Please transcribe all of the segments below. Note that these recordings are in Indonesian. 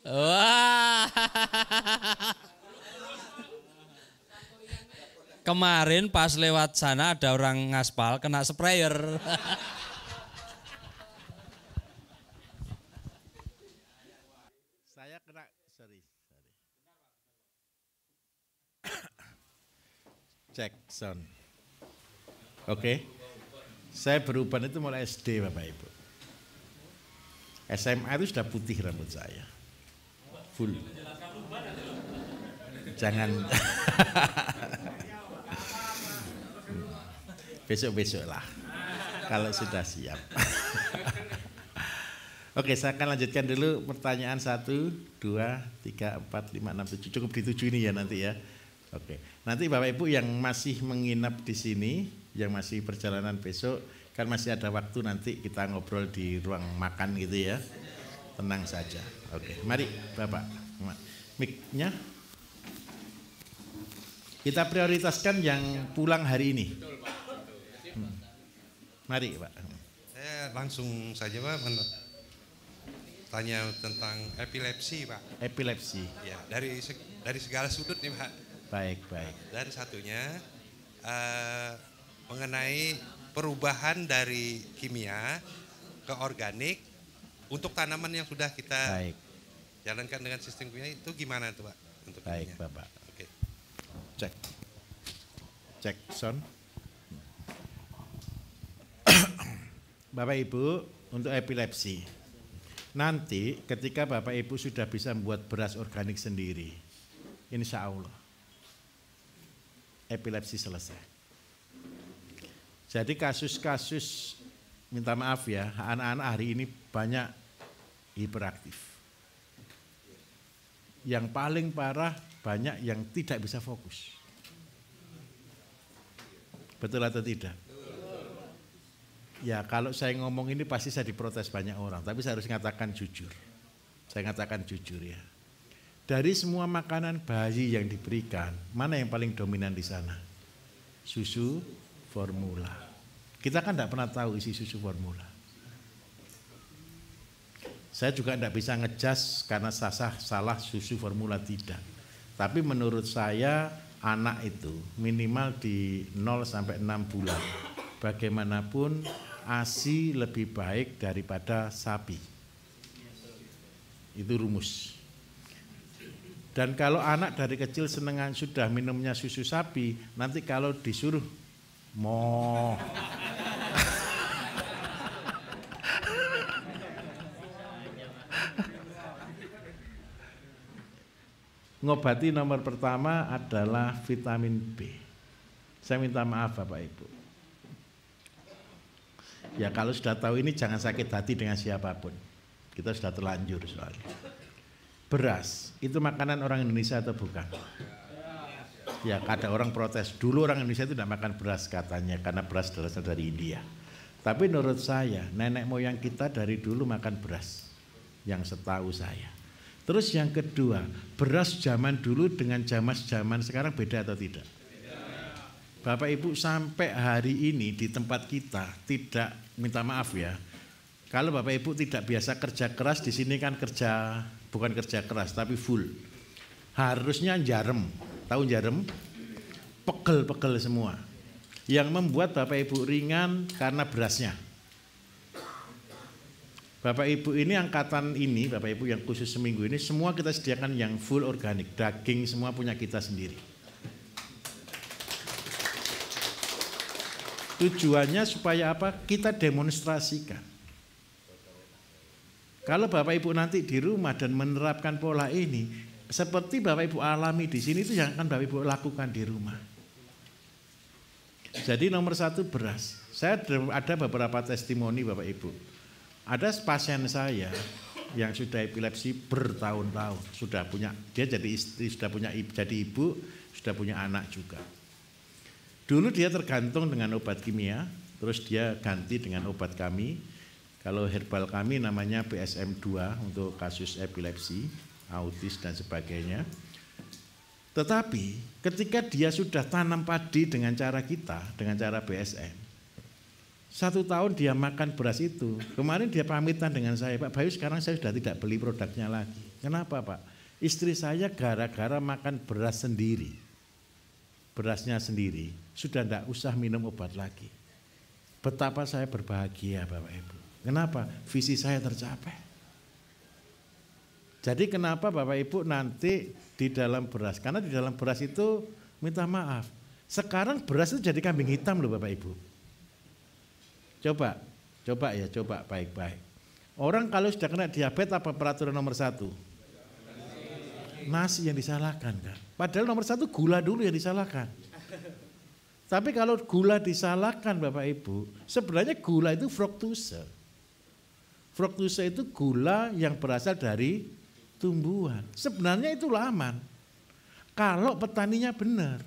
Wah. Kemarin pas lewat sana ada orang ngaspal kena sprayer. Saya kena, sorry. Cek sound. Oke. Saya beruban itu mulai SD Bapak Ibu. SMA itu sudah putih rambut saya. Full. Jangan. Besok-besok lah. Kalau sudah siap. Oke, saya akan lanjutkan dulu pertanyaan 1, 2, 3, 4, 5, 6, 7. Cukup di 7 ini ya nanti ya. Oke, nanti Bapak Ibu yang masih menginap di sini, yang masih perjalanan besok, kan masih ada waktu nanti kita ngobrol di ruang makan gitu ya. Tenang saja. Oke, mari Bapak, mic-nya. Kita prioritaskan yang pulang hari ini. Mari Pak. Saya langsung saja Pak tanya tentang epilepsi Pak. Epilepsi. Ya, dari segala sudut nih Pak. Baik. Dan satunya mengenai perubahan dari kimia ke organik untuk tanaman yang sudah kita jalankan dengan sistem kimia itu gimana tuh Pak? Untuk baik kimia. Bapak. Oke. Cek sound. Bapak Ibu, untuk epilepsi. Nanti ketika Bapak Ibu sudah bisa membuat beras organik sendiri, insya Allah epilepsi selesai. Jadi kasus-kasus, minta maaf ya, anak-anak hari ini banyak hiperaktif. Yang paling parah banyak yang tidak bisa fokus. Betul atau tidak? Ya kalau saya ngomong ini pasti saya diprotes banyak orang, tapi saya harus mengatakan jujur. Saya katakan jujur ya. Dari semua makanan bayi yang diberikan, mana yang paling dominan di sana? Susu formula. Kita kan tidak pernah tahu isi susu formula. Saya juga tidak bisa ngejas karena salah susu formula tidak. Tapi menurut saya anak itu minimal di 0 sampai 6 bulan. Bagaimanapun ASI lebih baik daripada sapi. Itu rumus. Dan kalau anak dari kecil senengan sudah minumnya susu sapi, nanti kalau disuruh mau ngobati nomor pertama adalah vitamin B. Saya minta maaf Bapak Ibu. Ya kalau sudah tahu ini jangan sakit hati dengan siapapun. Kita sudah terlanjur soalnya. Beras, itu makanan orang Indonesia atau bukan? Ya ada orang protes, dulu orang Indonesia itu tidak makan beras katanya, karena beras berasal dari India. Tapi menurut saya, nenek moyang kita dari dulu makan beras, yang setahu saya. Terus yang kedua, beras zaman dulu dengan zaman sekarang beda atau tidak? Bapak Ibu sampai hari ini di tempat kita tidak, minta maaf ya, kalau Bapak Ibu tidak biasa kerja keras, di sini kan kerja, bukan kerja keras tapi full. Harusnya jarem, tahu jarem? Pegel-pegel semua. Yang membuat Bapak Ibu ringan karena berasnya. Bapak Ibu ini angkatan ini, Bapak Ibu yang khusus seminggu ini, semua kita sediakan yang full organik, daging semua punya kita sendiri. Tujuannya supaya apa? Kita demonstrasikan. Kalau Bapak Ibu nanti di rumah dan menerapkan pola ini, seperti Bapak Ibu alami di sini itu yang akan Bapak Ibu lakukan di rumah. Jadi nomor 1 beras. Saya ada beberapa testimoni Bapak Ibu. Ada pasien saya yang sudah epilepsi bertahun-tahun, sudah punya, dia jadi istri, sudah punya jadi ibu, sudah punya anak juga. Dulu dia tergantung dengan obat kimia, terus dia ganti dengan obat kami. Kalau herbal kami namanya BSM-2 untuk kasus epilepsi, autis dan sebagainya. Tetapi ketika dia sudah tanam padi dengan cara kita, dengan cara BSM, 1 tahun dia makan beras itu. Kemarin dia pamitan dengan saya, Pak Bayu sekarang saya sudah tidak beli produknya lagi. Kenapa Pak? Istri saya gara-gara makan beras sendiri. Berasnya sendiri, sudah tidak usah minum obat lagi. Betapa saya berbahagia Bapak Ibu. Kenapa? Visi saya tercapai. Jadi kenapa Bapak Ibu nanti di dalam beras? Karena di dalam beras itu minta maaf. Sekarang beras itu jadi kambing hitam loh Bapak Ibu. Coba baik-baik. Orang kalau sudah kena diabetes apa peraturan nomor 1? Nasi yang disalahkan kan. Padahal nomor 1 gula dulu yang disalahkan. Tapi kalau gula disalahkan Bapak Ibu, sebenarnya gula itu fruktose. Fruktose itu gula yang berasal dari tumbuhan. Sebenarnya itu aman. Kalau petaninya benar.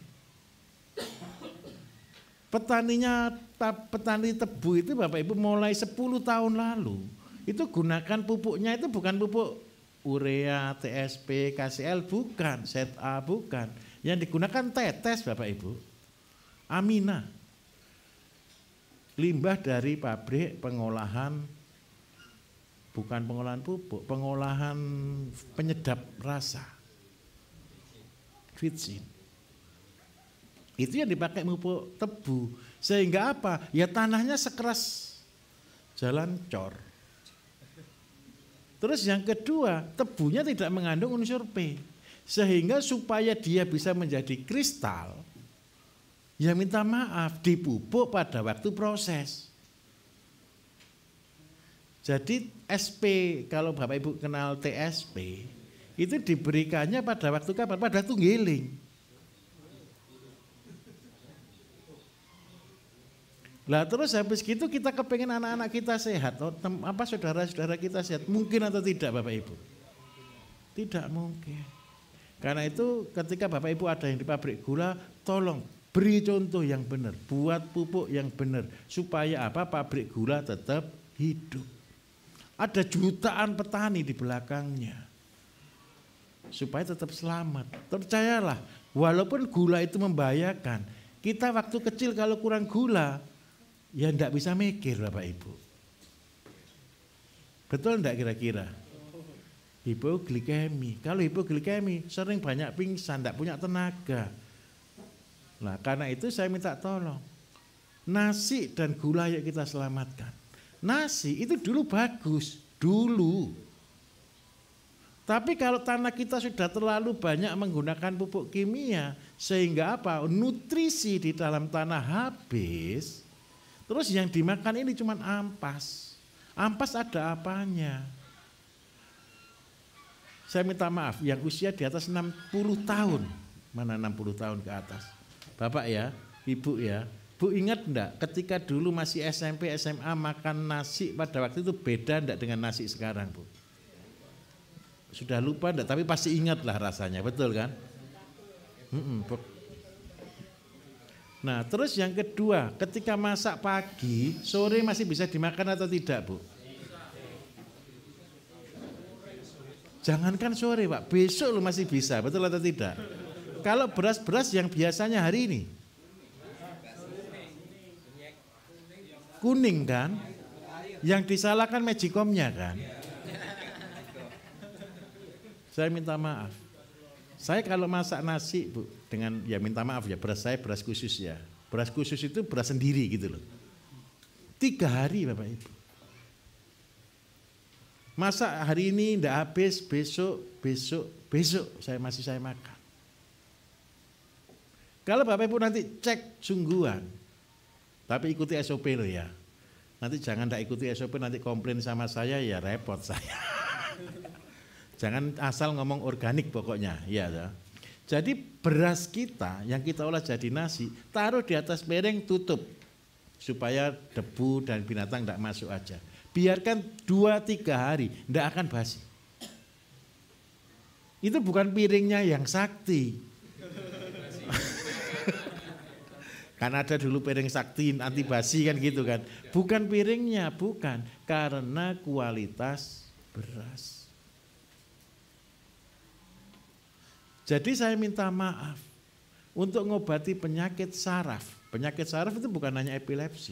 Petani tebu itu Bapak Ibu mulai 10 tahun lalu itu gunakan pupuknya itu bukan pupuk urea, TSP, KCL, bukan, ZA, bukan. Yang digunakan tetes Bapak Ibu, Amina, limbah dari pabrik pengolahan, bukan pengolahan pupuk, pengolahan penyedap rasa, fitsin. Itu yang dipakai pupuk tebu. Sehingga apa? Ya tanahnya sekeras jalan cor. Terus yang kedua, tebunya tidak mengandung unsur P. Sehingga supaya dia bisa menjadi kristal, ya minta maaf, dipupuk pada waktu proses. Jadi SP, kalau Bapak Ibu kenal TSP, itu diberikannya pada waktu kapan? Pada tunggiling. Lah terus habis gitu kita kepengen anak-anak kita sehat, saudara-saudara kita sehat, mungkin atau tidak Bapak Ibu? Tidak mungkin. Karena itu ketika Bapak Ibu ada yang di pabrik gula, tolong beri contoh yang benar, buat pupuk yang benar, supaya apa? Pabrik gula tetap hidup. Ada jutaan petani di belakangnya, supaya tetap selamat. Percayalah, walaupun gula itu membahayakan, kita waktu kecil kalau kurang gula, ya enggak bisa mikir Bapak Ibu. Betul enggak kira-kira? Hipoglikemi. Kalau hipoglikemi sering banyak pingsan, enggak punya tenaga. Nah karena itu saya minta tolong. Nasi dan gula yuk kita selamatkan. Nasi itu dulu bagus, dulu. Tapi kalau tanah kita sudah terlalu banyak menggunakan pupuk kimia, sehingga apa? Nutrisi di dalam tanah habis. Terus yang dimakan ini cuma ampas. Ampas ada apanya? Saya minta maaf, yang usia di atas 60 tahun. Mana 60 tahun ke atas? Bapak ya, Ibu ya. Bu ingat enggak ketika dulu masih SMP, SMA makan nasi pada waktu itu beda enggak dengan nasi sekarang Bu? Sudah lupa enggak, tapi pasti ingat lah rasanya, betul kan? Nah terus yang kedua, ketika masak pagi, sore masih bisa dimakan atau tidak Bu? Jangankan sore Pak, besok lu masih bisa, betul atau tidak? Kalau beras-beras yang biasanya hari ini, kuning kan? Yang disalahkan magicomnya kan? Saya minta maaf. Saya kalau masak nasi Bu, dengan ya minta maaf ya, beras saya beras khusus ya. Beras khusus itu beras sendiri gitu loh. 3 hari Bapak Ibu. Masak hari ini enggak habis, besok saya makan. Kalau Bapak Ibu nanti cek sungguhan, tapi ikuti SOP loh ya. Nanti jangan enggak ikuti SOP, nanti komplain sama saya ya repot saya. Jangan asal ngomong organik pokoknya, ya. Jadi beras kita yang kita olah jadi nasi, taruh di atas piring, tutup supaya debu dan binatang tidak masuk aja. Biarkan 2-3 hari, tidak akan basi. Itu bukan piringnya yang sakti. Kan ada dulu piring sakti anti basi kan gitu kan. Bukan piringnya, bukan, karena kualitas beras. Jadi saya minta maaf untuk ngobati penyakit saraf. Penyakit saraf itu bukan hanya epilepsi.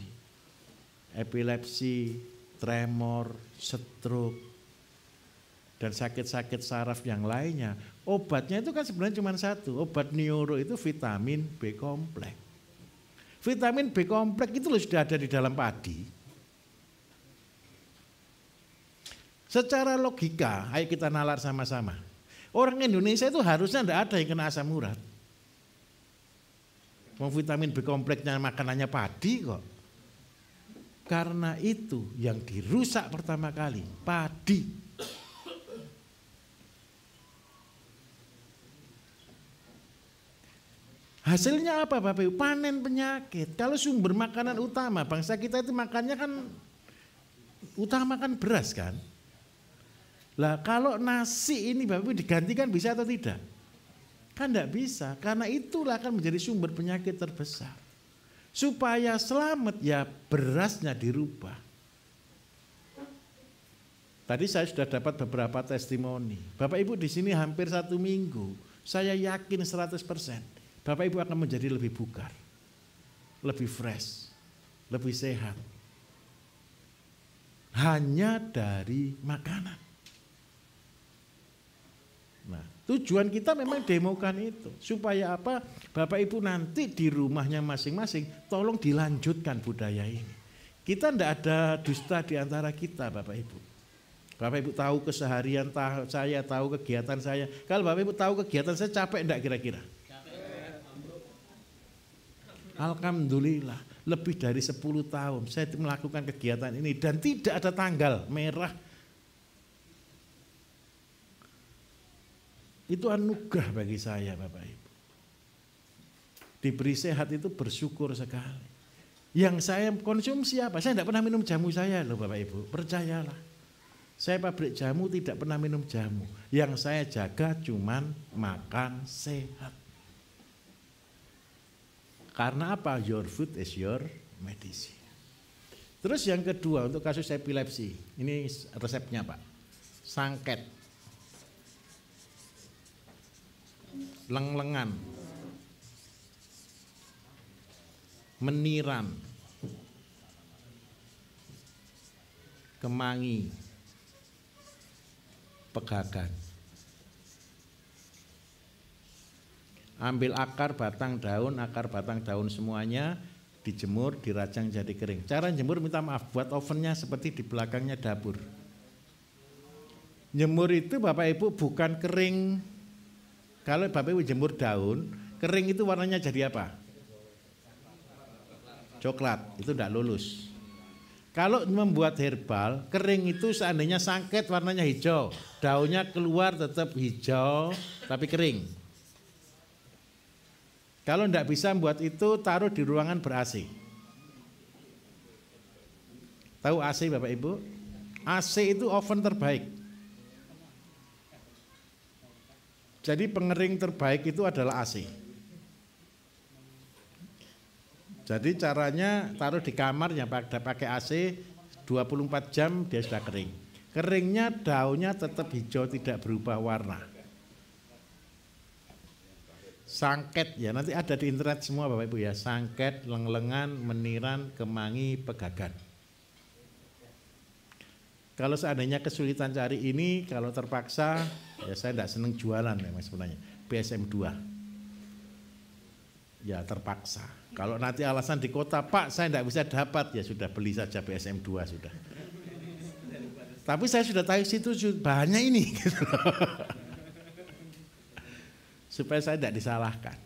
epilepsi, tremor, stroke, dan sakit-sakit saraf yang lainnya, obatnya itu kan sebenarnya cuma satu, obat neuro itu vitamin B kompleks. Vitamin B kompleks itu sudah ada di dalam padi. Secara logika, ayo kita nalar sama-sama. Orang Indonesia itu harusnya tidak ada yang kena asam urat. Vitamin B kompleksnya makanannya padi kok. Karena itu yang dirusak pertama kali, padi. Hasilnya apa Bapak Ibu? Panen penyakit. Kalau sumber makanan utama, bangsa kita itu makannya kan, utama kan beras kan. Lah kalau nasi ini Bapak Ibu digantikan bisa atau tidak? Kan tidak bisa, karena itulah akan menjadi sumber penyakit terbesar. Supaya selamat ya berasnya dirubah. Tadi saya sudah dapat beberapa testimoni. Bapak Ibu di sini hampir 1 minggu, saya yakin 100%. Bapak Ibu akan menjadi lebih bugar, lebih fresh, lebih sehat. Hanya dari makanan. Nah, tujuan kita memang demokan itu. Supaya apa? Bapak Ibu nanti di rumahnya masing-masing tolong dilanjutkan budaya ini. Kita tidak ada dusta di antara kita Bapak Ibu. Bapak Ibu tahu keseharian saya, tahu kegiatan saya. Kalau Bapak Ibu tahu kegiatan saya, capek enggak kira-kira? Alhamdulillah, lebih dari 10 tahun saya melakukan kegiatan ini dan tidak ada tanggal merah. Itu anugerah bagi saya Bapak Ibu. Diberi sehat itu bersyukur sekali. Yang saya konsumsi apa? Saya tidak pernah minum jamu saya loh Bapak Ibu, percayalah. Saya pabrik jamu tidak pernah minum jamu. Yang saya jaga cuman makan sehat. Karena apa? Your food is your medicine. Terus yang kedua untuk kasus epilepsi, ini resepnya Pak. Sangket, leng-lengan, meniran, kemangi, pegagan. Ambil akar, batang, daun semuanya, dijemur, dirajang jadi kering. Cara jemur minta maaf, buat ovennya seperti di belakangnya dapur. Jemur itu Bapak Ibu bukan kering. Kalau Bapak Ibu jemur daun, kering itu warnanya jadi apa? Coklat, itu tidak lulus. Kalau membuat herbal, kering itu seandainya sangket warnanya hijau, daunnya keluar tetap hijau tapi kering. Kalau tidak bisa membuat itu, taruh di ruangan ber-AC. Tahu AC Bapak Ibu? AC itu oven terbaik. Jadi pengering terbaik itu adalah AC. Jadi caranya taruh di kamarnya pakai AC 24 jam dia sudah kering. Keringnya daunnya tetap hijau tidak berubah warna. Sangket ya nanti ada di internet semua Bapak Ibu ya. Sangket, leng-lengan, meniran, kemangi, pegagan. Kalau seandainya kesulitan cari ini, kalau terpaksa ya saya tidak senang jualan memang sebenarnya. BSM 2. Ya terpaksa. Kalau nanti alasan di kota, Pak saya tidak bisa dapat, ya sudah beli saja BSM 2 sudah. Tapi saya sudah tahu situ bahannya ini gitu. Supaya saya tidak disalahkan.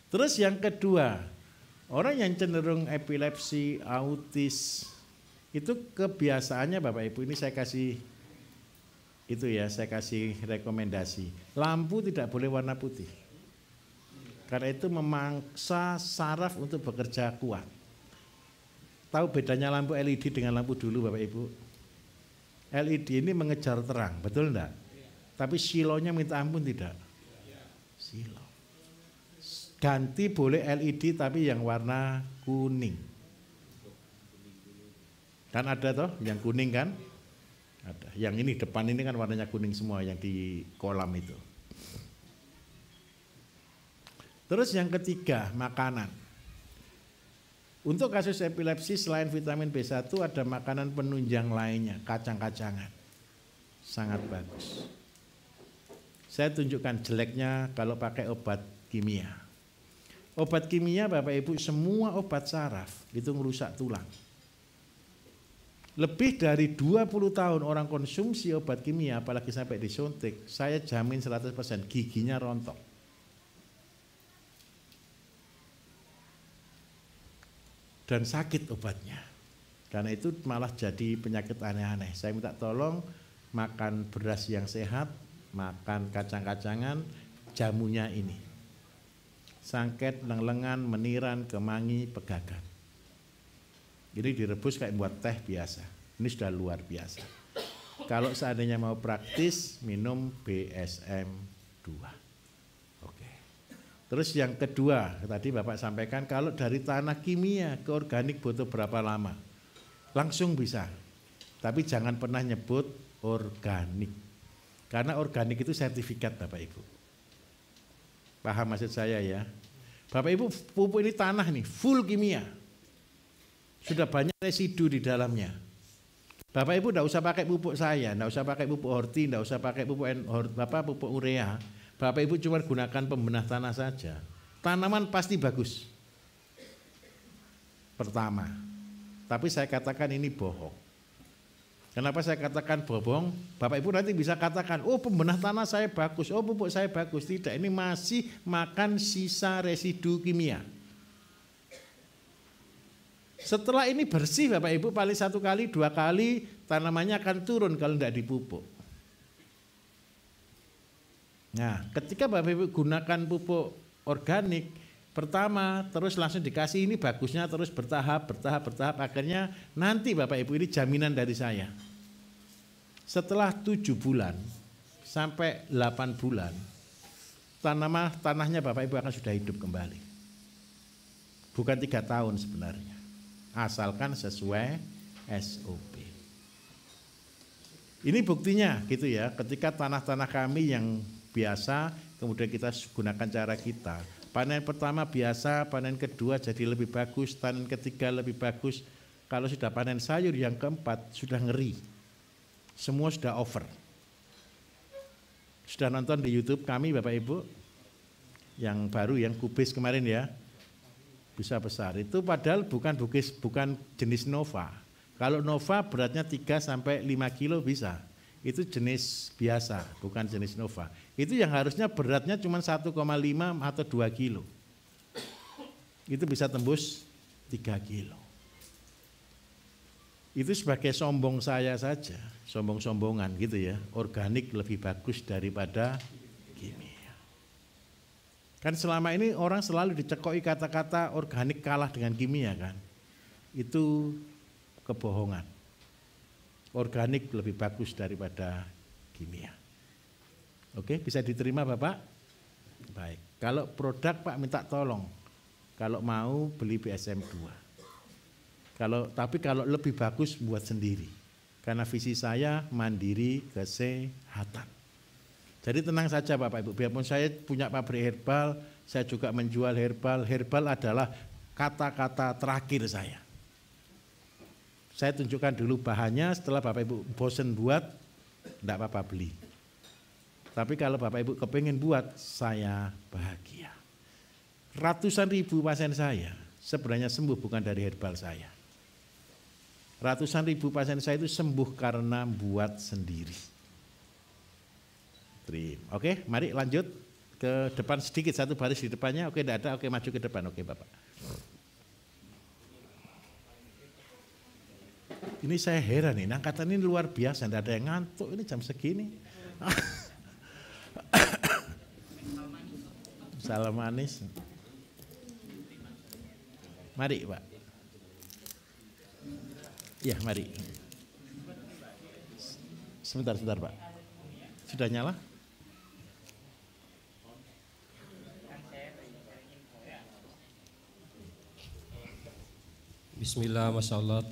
Terus yang kedua, orang yang cenderung epilepsi, autis, itu kebiasaannya Bapak Ibu, ini saya kasih itu ya, saya kasih rekomendasi. Lampu tidak boleh warna putih. Karena itu memangsa saraf untuk bekerja kuat. Tahu bedanya lampu LED dengan lampu dulu Bapak Ibu? LED ini mengejar terang, betul enggak? Tapi silonya minta ampun tidak? Silo. Ganti boleh LED tapi yang warna kuning. Kan ada toh yang kuning kan? Ada. Yang ini depan ini kan warnanya kuning semua yang di kolam itu. Terus yang ketiga, makanan. Untuk kasus epilepsi selain vitamin B1 ada makanan penunjang lainnya, kacang-kacangan. Sangat bagus. Saya tunjukkan jeleknya kalau pakai obat kimia. Obat kimia Bapak Ibu semua obat saraf itu merusak tulang. Lebih dari 20 tahun orang konsumsi obat kimia apalagi sampai disuntik, saya jamin 100% giginya rontok. Dan sakit obatnya. Karena itu malah jadi penyakit aneh-aneh. Saya minta tolong makan beras yang sehat, makan kacang-kacangan, jamunya ini. Sangket, leng-lengan, meniran, kemangi, pegagan. Ini direbus kayak buat teh biasa. Ini sudah luar biasa. Kalau seandainya mau praktis, minum BSM 2. Terus yang kedua, tadi Bapak sampaikan kalau dari tanah kimia ke organik butuh berapa lama? Langsung bisa. Tapi jangan pernah nyebut organik. Karena organik itu sertifikat Bapak Ibu. Paham maksud saya ya? Bapak Ibu, pupuk ini tanah nih, full kimia. Sudah banyak residu di dalamnya. Bapak Ibu tidak usah pakai pupuk saya, tidak usah pakai pupuk horti, tidak usah pakai pupuk urea. Bapak Ibu cuma gunakan pembenah tanah saja. Tanaman pasti bagus. Pertama. Tapi saya katakan ini bohong. Kenapa saya katakan bohong? Bapak Ibu nanti bisa katakan, oh pembenah tanah saya bagus, oh pupuk saya bagus. Tidak, ini masih makan sisa residu kimia. Setelah ini bersih Bapak Ibu paling 1 kali, 2 kali tanamannya akan turun kalau tidak dipupuk. Nah, ketika Bapak Ibu gunakan pupuk organik, pertama terus langsung dikasih ini bagusnya terus bertahap, akhirnya nanti Bapak Ibu ini jaminan dari saya. Setelah 7 bulan sampai 8 bulan, tanahnya Bapak Ibu akan sudah hidup kembali. Bukan 3 tahun sebenarnya, asalkan sesuai SOP. Ini buktinya gitu ya, ketika tanah-tanah kami yang biasa, kemudian kita gunakan cara kita. Panen pertama biasa, panen kedua jadi lebih bagus, panen ketiga lebih bagus. Kalau sudah panen sayur yang keempat sudah ngeri. Semua sudah over. Sudah nonton di YouTube kami Bapak Ibu? Yang baru, yang kubis kemarin ya. Bisa besar. Itu padahal bukan jenis Nova. Kalau Nova beratnya 3 sampai 5 kilo bisa. Itu jenis biasa, bukan jenis Nova. Itu yang harusnya beratnya cuma 1,5 atau 2 kilo. Itu bisa tembus 3 kilo. Itu sebagai sombong saya saja, sombong-sombongan gitu ya. Organik lebih bagus daripada kimia. Kan selama ini orang selalu dicekoi kata-kata organik kalah dengan kimia kan. Itu kebohongan. Organik lebih bagus daripada kimia. Oke, bisa diterima Bapak? Baik. Kalau produk Pak minta tolong. Kalau mau beli BSM 2. Tapi kalau lebih bagus buat sendiri. Karena visi saya mandiri kesehatan. Jadi tenang saja Bapak Ibu. Biarpun saya punya pabrik herbal, saya juga menjual herbal. Herbal adalah kata-kata terakhir saya. Saya tunjukkan dulu bahannya, setelah Bapak Ibu bosen buat, enggak apa-apa beli. Tapi kalau Bapak Ibu kepingin buat, saya bahagia. Ratusan ribu pasien saya sebenarnya sembuh bukan dari herbal saya. Ratusan ribu pasien saya itu sembuh karena buat sendiri. Oke, mari lanjut ke depan sedikit, 1 baris di depannya. Oke, enggak ada, oke maju ke depan, oke Bapak. Ini saya heran nih, angkatan ini luar biasa, tidak ada yang ngantuk ini jam segini. Salam manis. Mari Pak. Ya mari. Sebentar Pak. Sudah nyala? Bismillah, Masya Allah.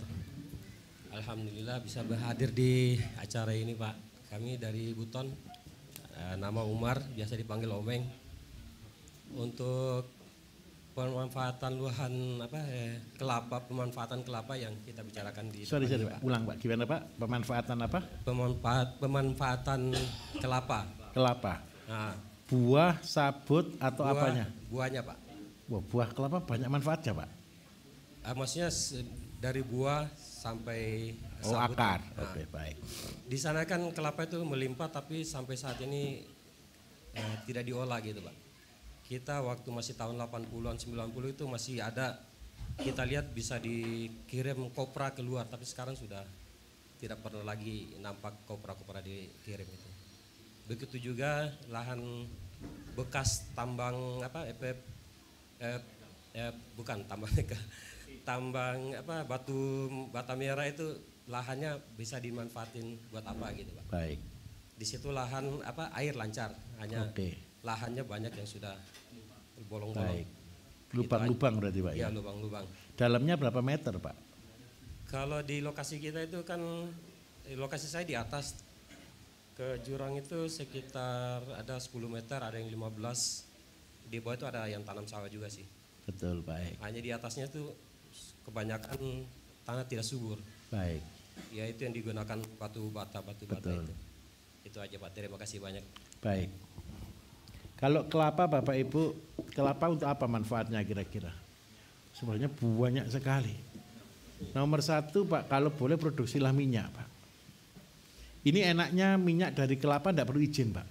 Alhamdulillah bisa berhadir di acara ini Pak. Kami dari Buton, nama Umar, biasa dipanggil Omeng. Untuk pemanfaatan luahan kelapa, pemanfaatan kelapa yang kita bicarakan di Sorry, Pak. Ulang Pak, gimana Pak? Pemanfaatan apa? Pemanfaatan kelapa. Kelapa. Nah, buah, sabut atau apanya? Buahnya Pak. Wah, buah kelapa banyak manfaatnya Pak. Maksudnya dari buah sampai sabut. Akar. Nah, Oke, baik. Di sana kan kelapa itu melimpah tapi sampai saat ini tidak diolah gitu Pak. Kita waktu masih tahun 80-an 90 itu masih ada, kita lihat bisa dikirim kopra keluar, tapi sekarang sudah tidak pernah lagi nampak kopra-kopra dikirim itu. Begitu juga lahan bekas tambang batu merah itu lahannya bisa dimanfaatin buat apa gitu Pak. Baik. Di situ lahan air lancar, hanya lahannya banyak yang sudah bolong-bolong. Baik. Lubang-lubang berarti Pak ya? Iya, lubang-lubang. Dalamnya berapa meter Pak? Kalau di lokasi kita itu kan, lokasi saya di atas, ke jurang itu sekitar ada 10 meter, ada yang 15. Di bawah itu ada yang tanam sawah juga sih. Betul, baik. Hanya di atasnya itu kebanyakan tanah tidak subur. Baik. Ya itu yang digunakan batu bata itu. Itu aja Pak, terima kasih banyak. Baik. Kalau kelapa Bapak Ibu, kelapa untuk apa manfaatnya kira-kira? Sebenarnya banyak sekali. Nomor 1 Pak, kalau boleh produksilah minyak Pak. Ini enaknya minyak dari kelapa tidak perlu izin Pak.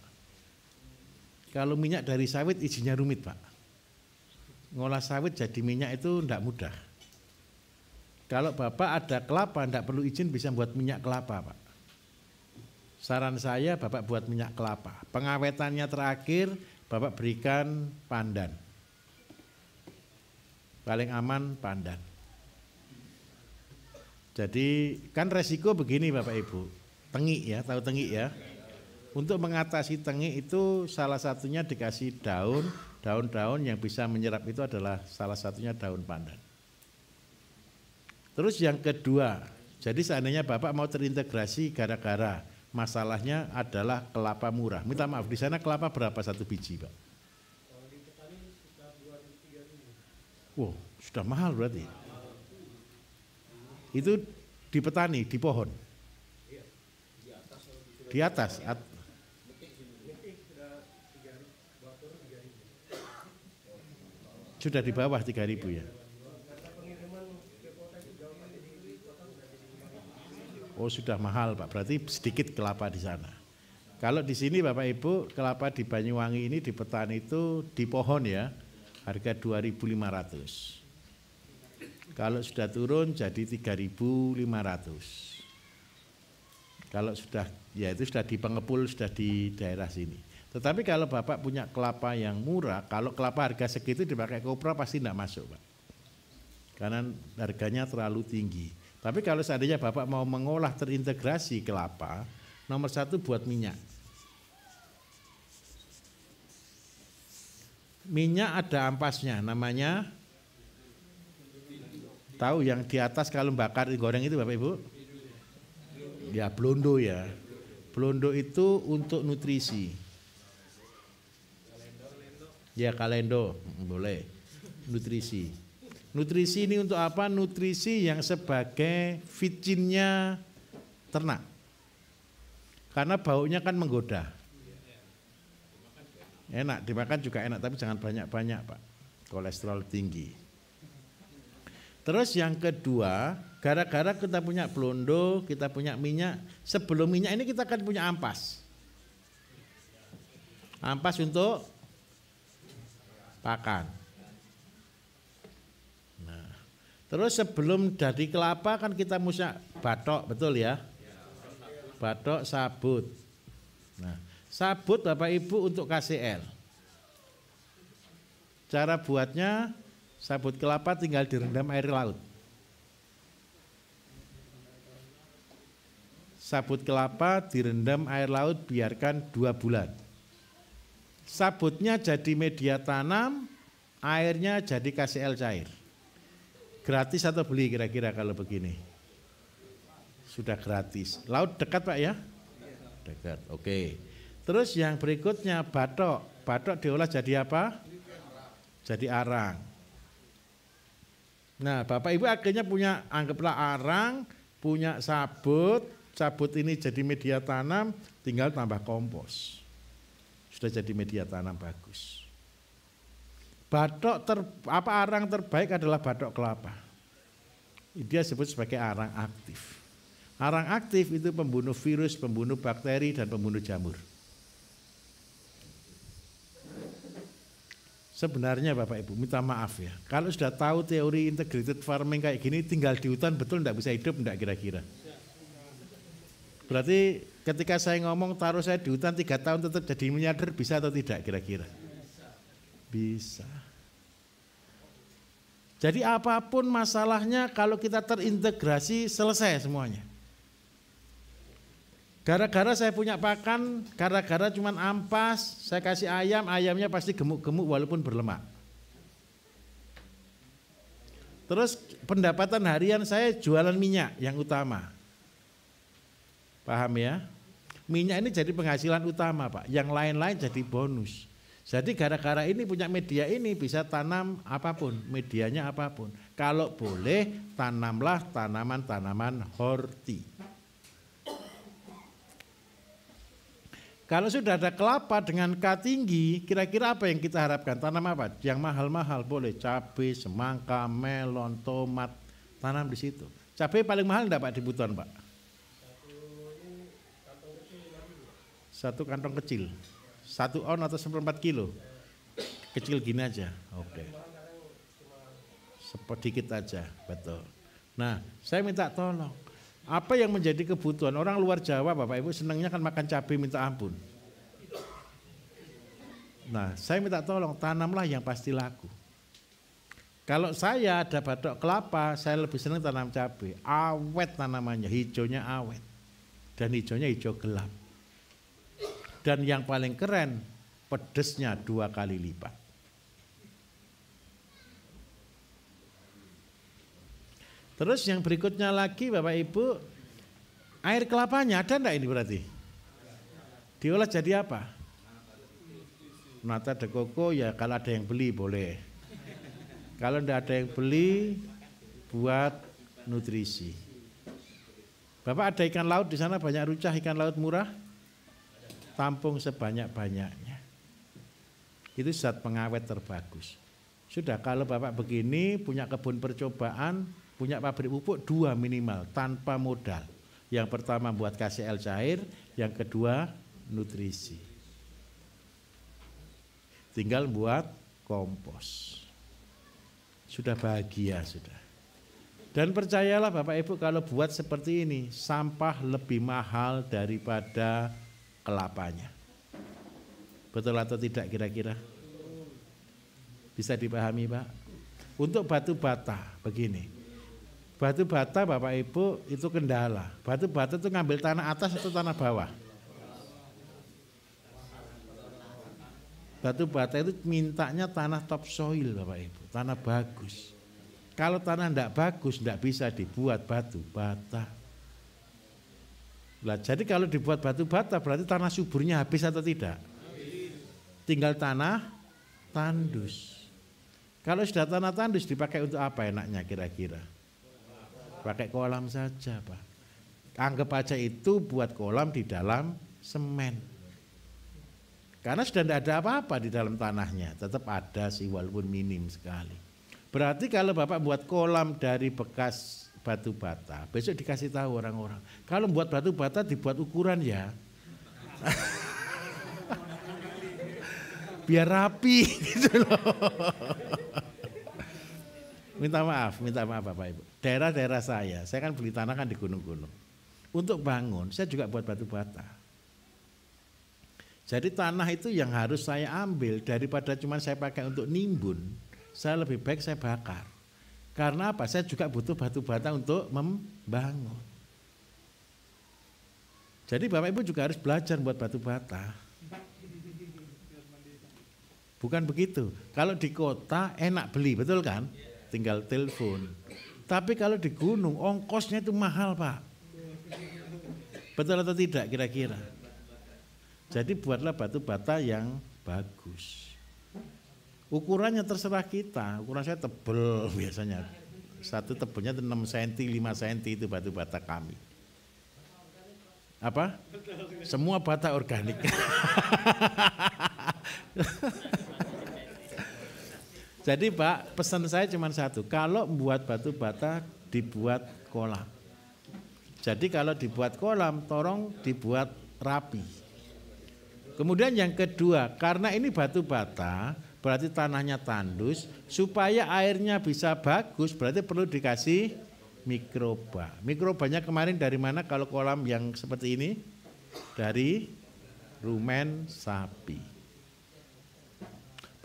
Kalau minyak dari sawit izinnya rumit Pak. Ngolah sawit jadi minyak itu tidak mudah. Kalau Bapak ada kelapa tidak perlu izin bisa buat minyak kelapa Pak. Saran saya Bapak buat minyak kelapa. Pengawetannya terakhir Bapak berikan pandan. Paling aman pandan. Jadi kan resiko begini Bapak Ibu. Tengik ya, tahu tengik ya. Untuk mengatasi tengik itu salah satunya dikasih daun-daun yang bisa menyerap itu adalah salah satunya daun pandan. Terus yang kedua, jadi seandainya Bapak mau terintegrasi gara-gara masalahnya adalah kelapa murah. Minta maaf, di sana kelapa berapa satu biji Pak? Kalau di petani sekitar 2.000-3.000. Wow, sudah mahal berarti. Itu di petani, di pohon? Di atas? Sudah di bawah 3.000 ya? Oh sudah mahal Pak, berarti sedikit kelapa di sana. Kalau di sini Bapak Ibu, kelapa di Banyuwangi ini di petani itu di pohon ya, harga 2.500. Kalau sudah turun jadi 3.500. Kalau sudah, ya itu sudah di pengepul, sudah di daerah sini. Tetapi kalau Bapak punya kelapa yang murah, kalau kelapa harga segitu dipakai kopra pasti tidak masuk Pak. Karena harganya terlalu tinggi. Tapi kalau seandainya Bapak mau mengolah terintegrasi kelapa, nomor 1 buat minyak. Minyak ada ampasnya, namanya, tahu yang di atas kalau bakar digoreng itu Bapak Ibu? Ya blondo ya. Blondo itu untuk nutrisi. Ya kalendo, boleh. Nutrisi. Nutrisi ini untuk apa? Nutrisi yang sebagai vicinnya ternak. Karena baunya kan menggoda. Enak, dimakan juga enak, tapi jangan banyak-banyak Pak. Kolesterol tinggi. Terus yang kedua, gara-gara kita punya blondo, kita punya minyak, sebelum minyak ini kita kan punya ampas. Ampas untuk pakan. Terus sebelum dari kelapa kan kita musyak batok, betul ya? Batok, sabut. Nah, sabut Bapak Ibu untuk KCL. Cara buatnya sabut kelapa tinggal direndam air laut. Sabut kelapa direndam air laut biarkan 2 bulan. Sabutnya jadi media tanam, airnya jadi KCL cair. Gratis atau beli kira-kira kalau begini? Sudah gratis. Laut dekat Pak ya? Dekat, oke. Terus yang berikutnya batok. Batok diolah jadi apa? Jadi arang. Nah, Bapak Ibu akhirnya punya, anggaplah arang, punya sabut, sabut ini jadi media tanam, tinggal tambah kompos. Sudah jadi media tanam bagus. Arang terbaik adalah batok kelapa. Dia disebut sebagai arang aktif. Arang aktif itu pembunuh virus, pembunuh bakteri, dan pembunuh jamur. Sebenarnya Bapak Ibu, minta maaf ya, kalau sudah tahu teori integrated farming kayak gini, tinggal di hutan betul enggak bisa hidup enggak kira-kira? Berarti ketika saya ngomong taruh saya di hutan 3 tahun tetap jadi miliarder, bisa atau tidak kira-kira? Bisa. Jadi apapun masalahnya kalau kita terintegrasi selesai semuanya. Gara-gara saya punya pakan, gara-gara cuman ampas, saya kasih ayam, ayamnya pasti gemuk-gemuk walaupun berlemak. Terus pendapatan harian saya jualan minyak yang utama. Paham ya? Minyak ini jadi penghasilan utama Pak, yang lain-lain jadi bonus. Jadi gara-gara ini punya media ini bisa tanam apapun, medianya apapun. Kalau boleh tanamlah tanaman-tanaman horti. Kalau sudah ada kelapa dengan K tinggi, kira-kira apa yang kita harapkan? Tanam apa? Yang mahal-mahal boleh, cabai, semangka, melon, tomat, tanam di situ. Cabai paling mahal enggak Pak di Butuan Pak? Satu kantong kecil, 1 on atau 1/4 kilo, kecil gini aja, oke. Sedikit aja, betul. Nah, saya minta tolong. Apa yang menjadi kebutuhan orang luar Jawa Bapak Ibu senangnya kan makan cabai minta ampun. Nah saya minta tolong tanamlah yang pasti laku. Kalau saya ada batok kelapa saya lebih senang tanam cabai. Awet tanamannya, hijaunya awet. Dan hijaunya hijau gelap. Dan yang paling keren pedesnya 2 kali lipat. Terus yang berikutnya lagi Bapak Ibu, air kelapanya ada enggak ini berarti? Diolah jadi apa? Nata de coco ya kalau ada yang beli boleh. Kalau enggak ada yang beli buat nutrisi. Bapak ada ikan laut di sana banyak rucah ikan laut murah? Tampung sebanyak-banyaknya. Itu zat pengawet terbagus. Sudah kalau Bapak begini punya kebun percobaan, punya pabrik pupuk 2 minimal tanpa modal. Yang pertama buat KCl cair, yang kedua nutrisi. Tinggal buat kompos. Sudah bahagia sudah. Dan percayalah Bapak Ibu kalau buat seperti ini, sampah lebih mahal daripada kelapanya. Betul atau tidak kira-kira? Bisa dipahami Pak? Untuk batu bata begini. Batu bata Bapak Ibu itu kendala. Batu bata itu ngambil tanah atas atau tanah bawah? Batu bata itu mintanya tanah topsoil Bapak Ibu, tanah bagus. Kalau tanah tidak bagus tidak bisa dibuat batu bata. Nah, jadi kalau dibuat batu bata berarti tanah suburnya habis atau tidak? Tinggal tanah tandus. Kalau sudah tanah tandus dipakai untuk apa enaknya kira-kira? Pakai kolam saja Pak. Anggap aja itu buat kolam di dalam semen. Karena sudah tidak ada apa-apa di dalam tanahnya. Tetap ada sih walaupun minim sekali. Berarti kalau Bapak buat kolam dari bekas batu bata, besok dikasih tahu orang-orang. Kalau buat batu bata dibuat ukuran ya. Biar rapi gitu loh. Minta maaf Bapak Ibu. Daerah-daerah saya kan beli tanah kan di gunung-gunung. Untuk bangun, saya juga buat batu bata. Jadi tanah itu yang harus saya ambil daripada cuma saya pakai untuk nimbun, saya lebih baik saya bakar. Karena apa? Saya juga butuh batu bata untuk membangun. Jadi Bapak Ibu juga harus belajar buat batu bata. Bukan begitu. Kalau di kota enak beli, betul kan? Tinggal telepon. Tapi kalau di gunung ongkosnya itu mahal Pak. Betul atau tidak kira-kira? Jadi buatlah batu bata yang bagus. Ukurannya terserah kita. Ukuran saya tebel biasanya Satu tebelnya itu 6 cm, 5 cm itu batu bata kami. Apa? Semua bata organik. Jadi Pak, pesan saya cuma satu, kalau buat batu bata dibuat kolam. Jadi kalau dibuat kolam, tolong dibuat rapi. Kemudian yang kedua, karena ini batu bata, berarti tanahnya tandus, supaya airnya bisa bagus, berarti perlu dikasih mikroba. Mikrobanya kemarin dari mana kalau kolam yang seperti ini? Dari rumen sapi.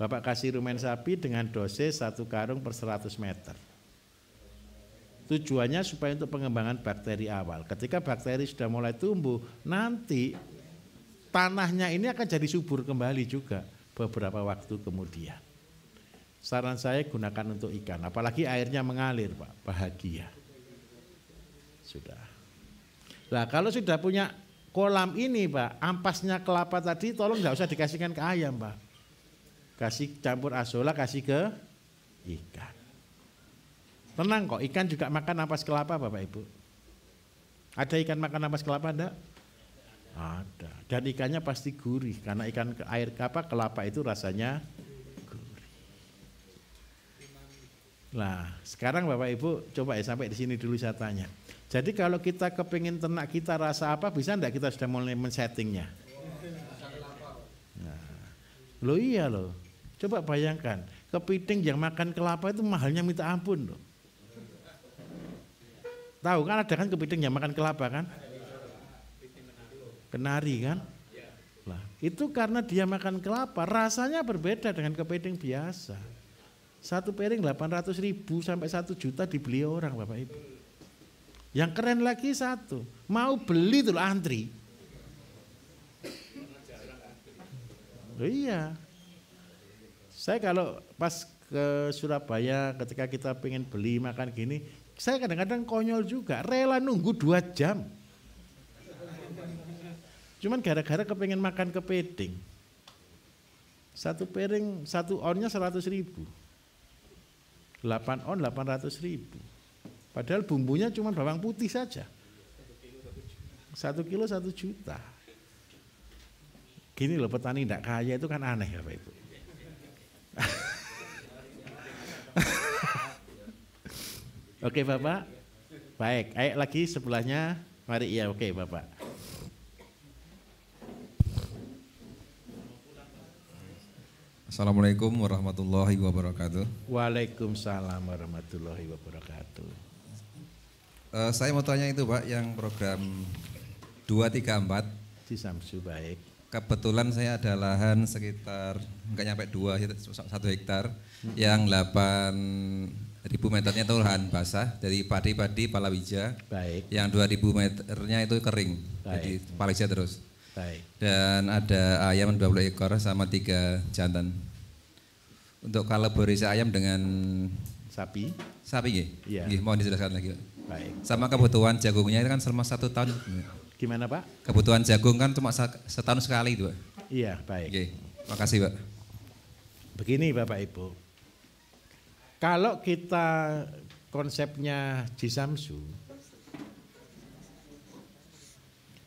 Bapak kasih rumen sapi dengan dosis 1 karung per 100 meter. Tujuannya supaya untuk pengembangan bakteri awal. Ketika bakteri sudah mulai tumbuh, nanti tanahnya ini akan jadi subur kembali juga beberapa waktu kemudian. Saran saya gunakan untuk ikan, apalagi airnya mengalir Pak, bahagia. Sudah. Nah kalau sudah punya kolam ini Pak, ampasnya kelapa tadi tolong nggak usah dikasihkan ke ayam Pak. Kasih campur azola, kasih ke ikan. Tenang kok, ikan juga makan ampas kelapa Bapak Ibu. Ada ikan makan ampas kelapa enggak? Ada. Dan ikannya pasti gurih karena ikan air kelapa itu rasanya gurih. Nah, sekarang Bapak Ibu coba ya sampai di sini dulu saya tanya. Jadi kalau kita kepingin ternak kita rasa apa, bisa enggak kita sudah mulai men-settingnya? Nah, loh iya loh. Coba bayangkan, kepiting yang makan kelapa itu mahalnya minta ampun loh. Tahu kan ada kan kepiting yang makan kelapa kan? Kenari kan? Lah, itu karena dia makan kelapa, rasanya berbeda dengan kepiting biasa. Satu piring 800.000 sampai 1 juta dibeli orang Bapak Ibu. Yang keren lagi satu, mau beli tuh antri. Oh iya. Saya kalau pas ke Surabaya ketika kita pengen beli makan gini, saya kadang-kadang konyol juga, rela nunggu 2 jam. Cuman gara-gara kepengen makan kepiting. Satu piring, 1 onnya 100.000. 8 on 800.000. Padahal bumbunya cuma bawang putih saja. 1 kilo 1 juta. Gini loh petani tidak kaya itu kan aneh ya Pak Ibu. Oke Bapak, baik. Ayo lagi sebelahnya, mari iya oke Bapak. Assalamualaikum warahmatullahi wabarakatuh. Waalaikumsalam warahmatullahi wabarakatuh. Saya mau tanya itu Pak, yang program 234. Di Samsu baik. Kebetulan saya ada lahan sekitar nggak nyampe 1 hektar, yang 8.000 meternya itu lahan basah dari padi palawija. Baik. Yang 2.000 meternya itu kering, baik. jadi palawija terus. Baik. Dan ada ayam 20 ekor sama 3 jantan. Untuk kolaborasi ayam dengan sapi iya. Mohon dijelaskan lagi Pak. Baik. Sama kebutuhan jagungnya itu kan selama 1 tahun. Gimana Pak? Kebutuhan jagung kan cuma setahun sekali itu Pak. Iya baik. Oke, makasih Pak. Begini Bapak Ibu, kalau kita konsepnya Jisamsu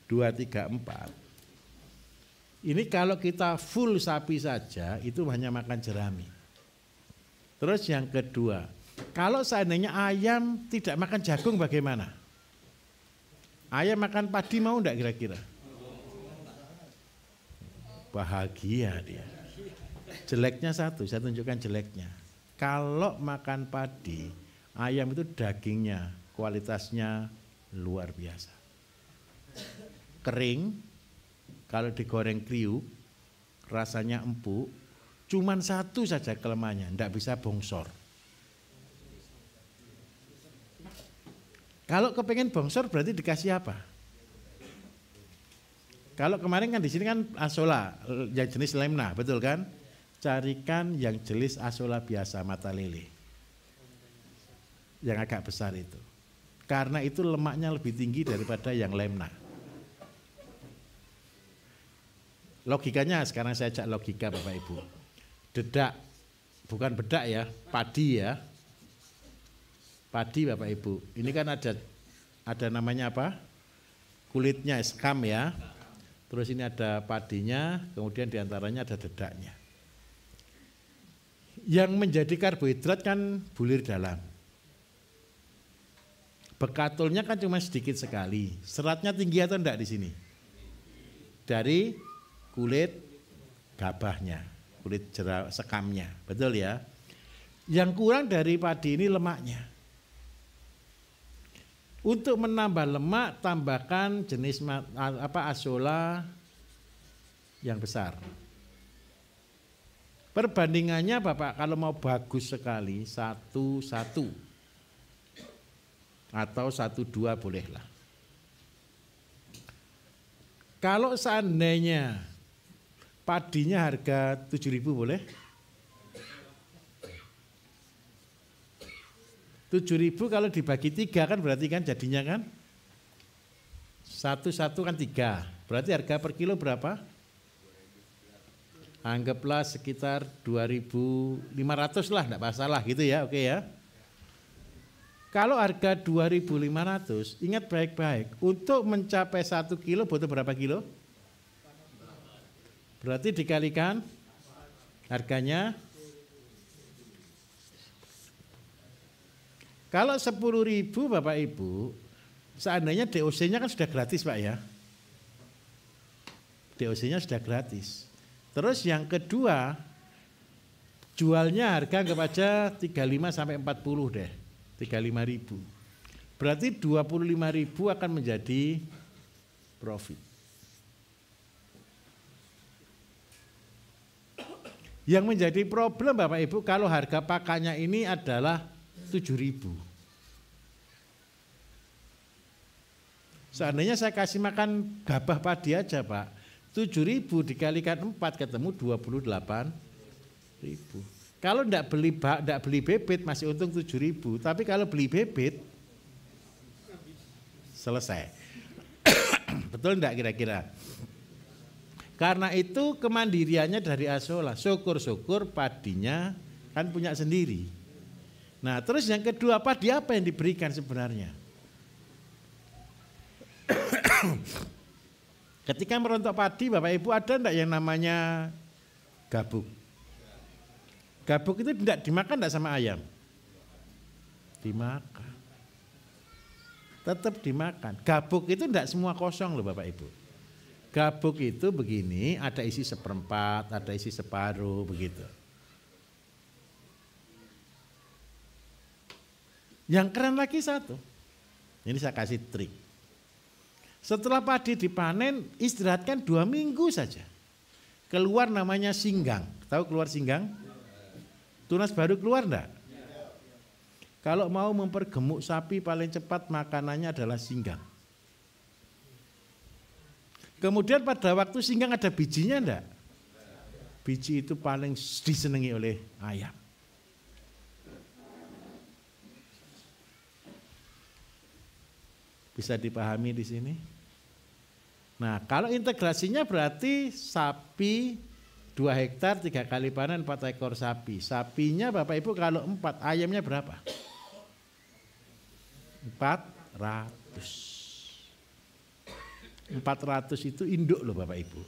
234, ini kalau kita full sapi saja itu hanya makan jerami. Terus yang kedua, kalau seandainya ayam tidak makan jagung bagaimana? Ayam makan padi mau enggak kira-kira? Bahagia dia. Jeleknya satu, saya tunjukkan jeleknya. Kalau makan padi, ayam itu dagingnya kualitasnya luar biasa. Kering, kalau digoreng kriuk, rasanya empuk, cuman satu saja kelemahannya, enggak bisa bongsor. Kalau kepengen bongsor berarti dikasih apa? Kalau kemarin kan di sini kan asola yang jenis lemna, betul kan? Carikan yang jenis asola biasa mata lele. Yang agak besar itu. Karena itu lemaknya lebih tinggi daripada yang lemna. Logikanya sekarang saya cek logika Bapak Ibu. Dedak, bukan bedak ya, padi ya. padi Bapak Ibu. Ini kan ada namanya apa? Kulitnya skam ya. Terus ini ada padinya, kemudian diantaranya ada dedaknya. Yang menjadi karbohidrat kan bulir dalam. Bekatulnya kan cuma sedikit sekali. Seratnya tinggi atau enggak di sini? Dari kulit gabahnya, kulit sekamnya, betul ya? Yang kurang dari padi ini lemaknya. Untuk menambah lemak, tambahkan jenis azola yang besar. Perbandingannya Bapak kalau mau bagus sekali 1:1 atau 1:2 bolehlah. Kalau seandainya padinya harga 7.000 boleh? 7.000 kalau dibagi 3 kan berarti kan jadinya kan 1:1 kan 3. Berarti harga per kilo berapa? Anggaplah sekitar 2.500 lah, enggak masalah gitu ya, oke ya. Kalau harga 2.500, ingat baik-baik, untuk mencapai 1 kilo butuh berapa kilo? Berarti dikalikan harganya. Kalau 10.000 Bapak Ibu, seandainya DOC-nya kan sudah gratis Pak ya. DOC-nya sudah gratis. Terus yang kedua, jualnya harga anggap aja 35 sampai 40 deh. 35.000. Berarti 25.000 akan menjadi profit. Yang menjadi problem Bapak Ibu kalau harga pakannya ini adalah 7.000. Seandainya saya kasih makan gabah padi aja Pak, 7.000 dikalikan 4 ketemu 28.000. Kalau enggak beli bibit masih untung 7.000, tapi kalau beli bibit selesai. Betul enggak kira-kira? Karena itu kemandiriannya dari azola, syukur-syukur padinya kan punya sendiri. Nah terus yang kedua, padi apa yang diberikan sebenarnya? Ketika merontok padi Bapak Ibu ada enggak yang namanya gabuk? Gabuk itu tidak dimakan enggak sama ayam? Dimakan. Tetap dimakan. Gabuk itu enggak semua kosong loh Bapak Ibu. Gabuk itu begini, ada isi 1/4, ada isi separuh begitu. Yang keren lagi satu. Ini saya kasih trik. Setelah padi dipanen, istirahatkan 2 minggu saja. Keluar namanya singgang. Tahu keluar singgang? Tunas baru keluar enggak? Kalau mau mempergemuk sapi paling cepat makanannya adalah singgang. Kemudian pada waktu singgang ada bijinya enggak? Biji itu paling disenangi oleh ayam. Bisa dipahami di sini? Nah, kalau integrasinya berarti sapi 2 hektar 3 kali panen 4 ekor sapi. Sapinya Bapak Ibu kalau 4, ayamnya berapa? 400. 400 itu induk loh Bapak Ibu.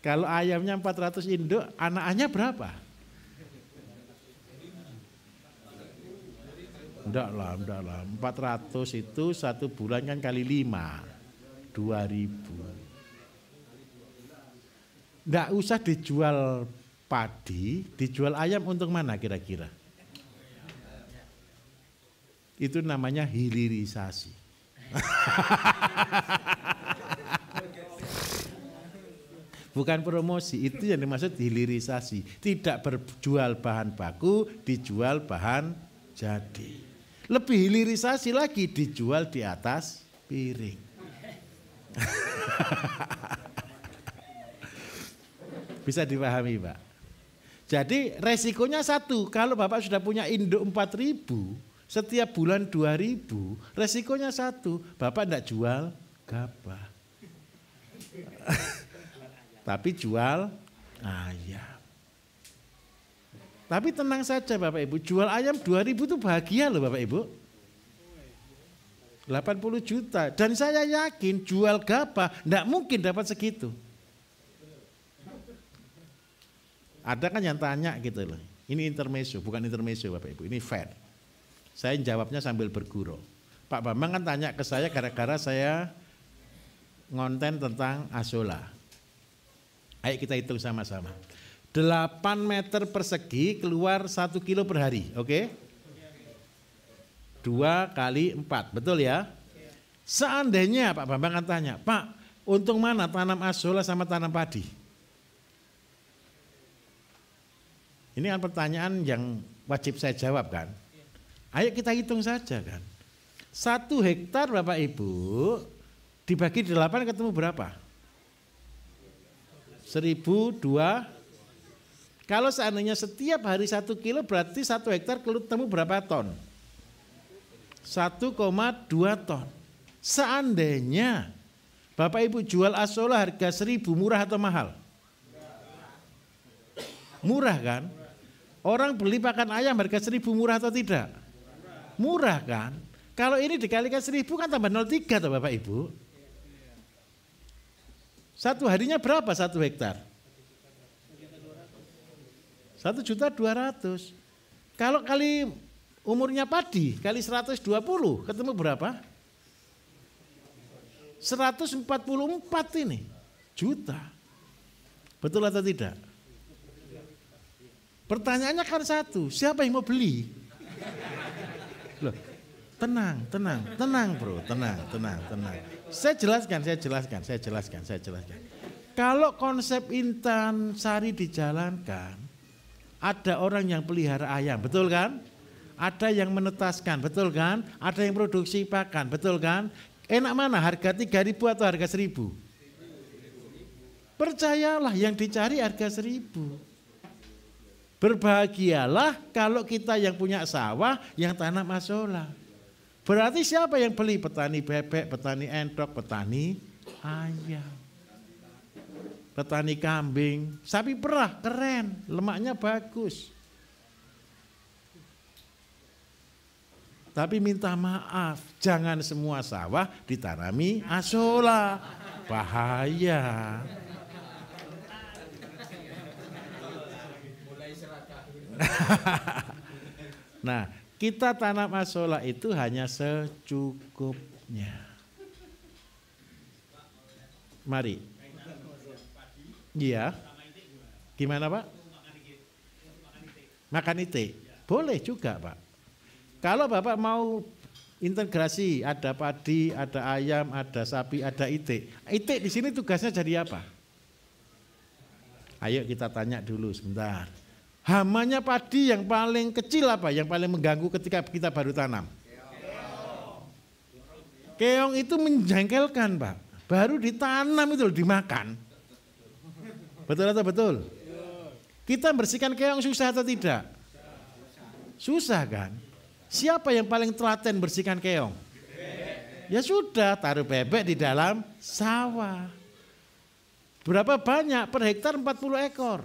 Kalau ayamnya 400 induk, anaknya berapa? Enggak lah. 400 itu 1 bulan kan kali 5. 2.000. Enggak usah dijual padi, dijual ayam untuk mana kira-kira? Itu namanya hilirisasi. Bukan promosi, itu yang dimaksud hilirisasi. Tidak berjual bahan baku, dijual bahan jadi. Lebih hilirisasi lagi, dijual di atas piring. Bisa dipahami Pak? Jadi resikonya satu, kalau Bapak sudah punya induk 4.000, setiap bulan 2.000, resikonya satu, Bapak tidak jual gabah. Tapi jual ayam. Tapi tenang saja Bapak Ibu, jual ayam 2.000 itu bahagia loh Bapak Ibu. 80 juta. Dan saya yakin jual gabah enggak mungkin dapat segitu. Ada kan yang tanya gitu loh. Ini intermezzo, bukan intermezzo Bapak Ibu, ini fair. Saya jawabnya sambil bergurau. Pak Bambang kan tanya ke saya gara-gara saya ngonten tentang Azolla. Ayo kita hitung sama-sama. 8 meter persegi keluar 1 kilo per hari, oke? 2 kali 4, betul ya? Seandainya Pak Bambang kan tanya, Pak, untung mana tanam Azolla sama tanam padi? Ini kan pertanyaan yang wajib saya jawab kan? Ayo kita hitung saja kan. 1 hektar Bapak Ibu dibagi 8 ketemu berapa? 1.002. Kalau seandainya setiap hari 1 kilo berarti 1 hektar ketemu berapa ton? 1,2 ton. Seandainya Bapak Ibu jual Azolla harga 1.000 murah atau mahal? Murah kan? Orang beli pakan ayam harga 1.000 murah atau tidak? Murah kan? Kalau ini dikalikan 1.000 kan tambah 0,3 toh Bapak Ibu. Satu harinya berapa 1 hektar? 1.200.000. Kalau kali umurnya padi kali 120 ketemu berapa? 144 ini juta. Betul atau tidak? Pertanyaannya kan satu, siapa yang mau beli? Loh, tenang bro, tenang. Saya jelaskan. Kalau konsep Intan Sari dijalankan, ada orang yang pelihara ayam, betul kan? Ada yang menetaskan, betul kan? Ada yang produksi pakan, betul kan? Enak mana harga 3.000 atau harga 1.000? Percayalah yang dicari harga 1.000. Berbahagialah kalau kita yang punya sawah yang tanam Azolla. Berarti siapa yang beli? Petani bebek, petani endok, petani ayam. Petani kambing, sapi perah keren, lemaknya bagus. Tapi minta maaf, jangan semua sawah ditanami Azolla. Bahaya. Nah, kita tanam Azolla itu hanya secukupnya. Mari. Iya. Gimana Pak? Makan itik. Boleh juga Pak. Kalau Bapak mau integrasi, ada padi, ada ayam, ada sapi, ada itik. Itik di sini tugasnya jadi apa? Ayo kita tanya dulu sebentar. Hamanya padi yang paling kecil apa? Yang paling mengganggu ketika kita baru tanam? Keong itu menjengkelkan Pak. Baru ditanam itu dimakan. Betul atau betul? Kita bersihkan keong susah atau tidak? Susah kan? Siapa yang paling telaten bersihkan keong? Ya sudah, taruh bebek di dalam sawah. Berapa banyak? Per hektar 40 ekor.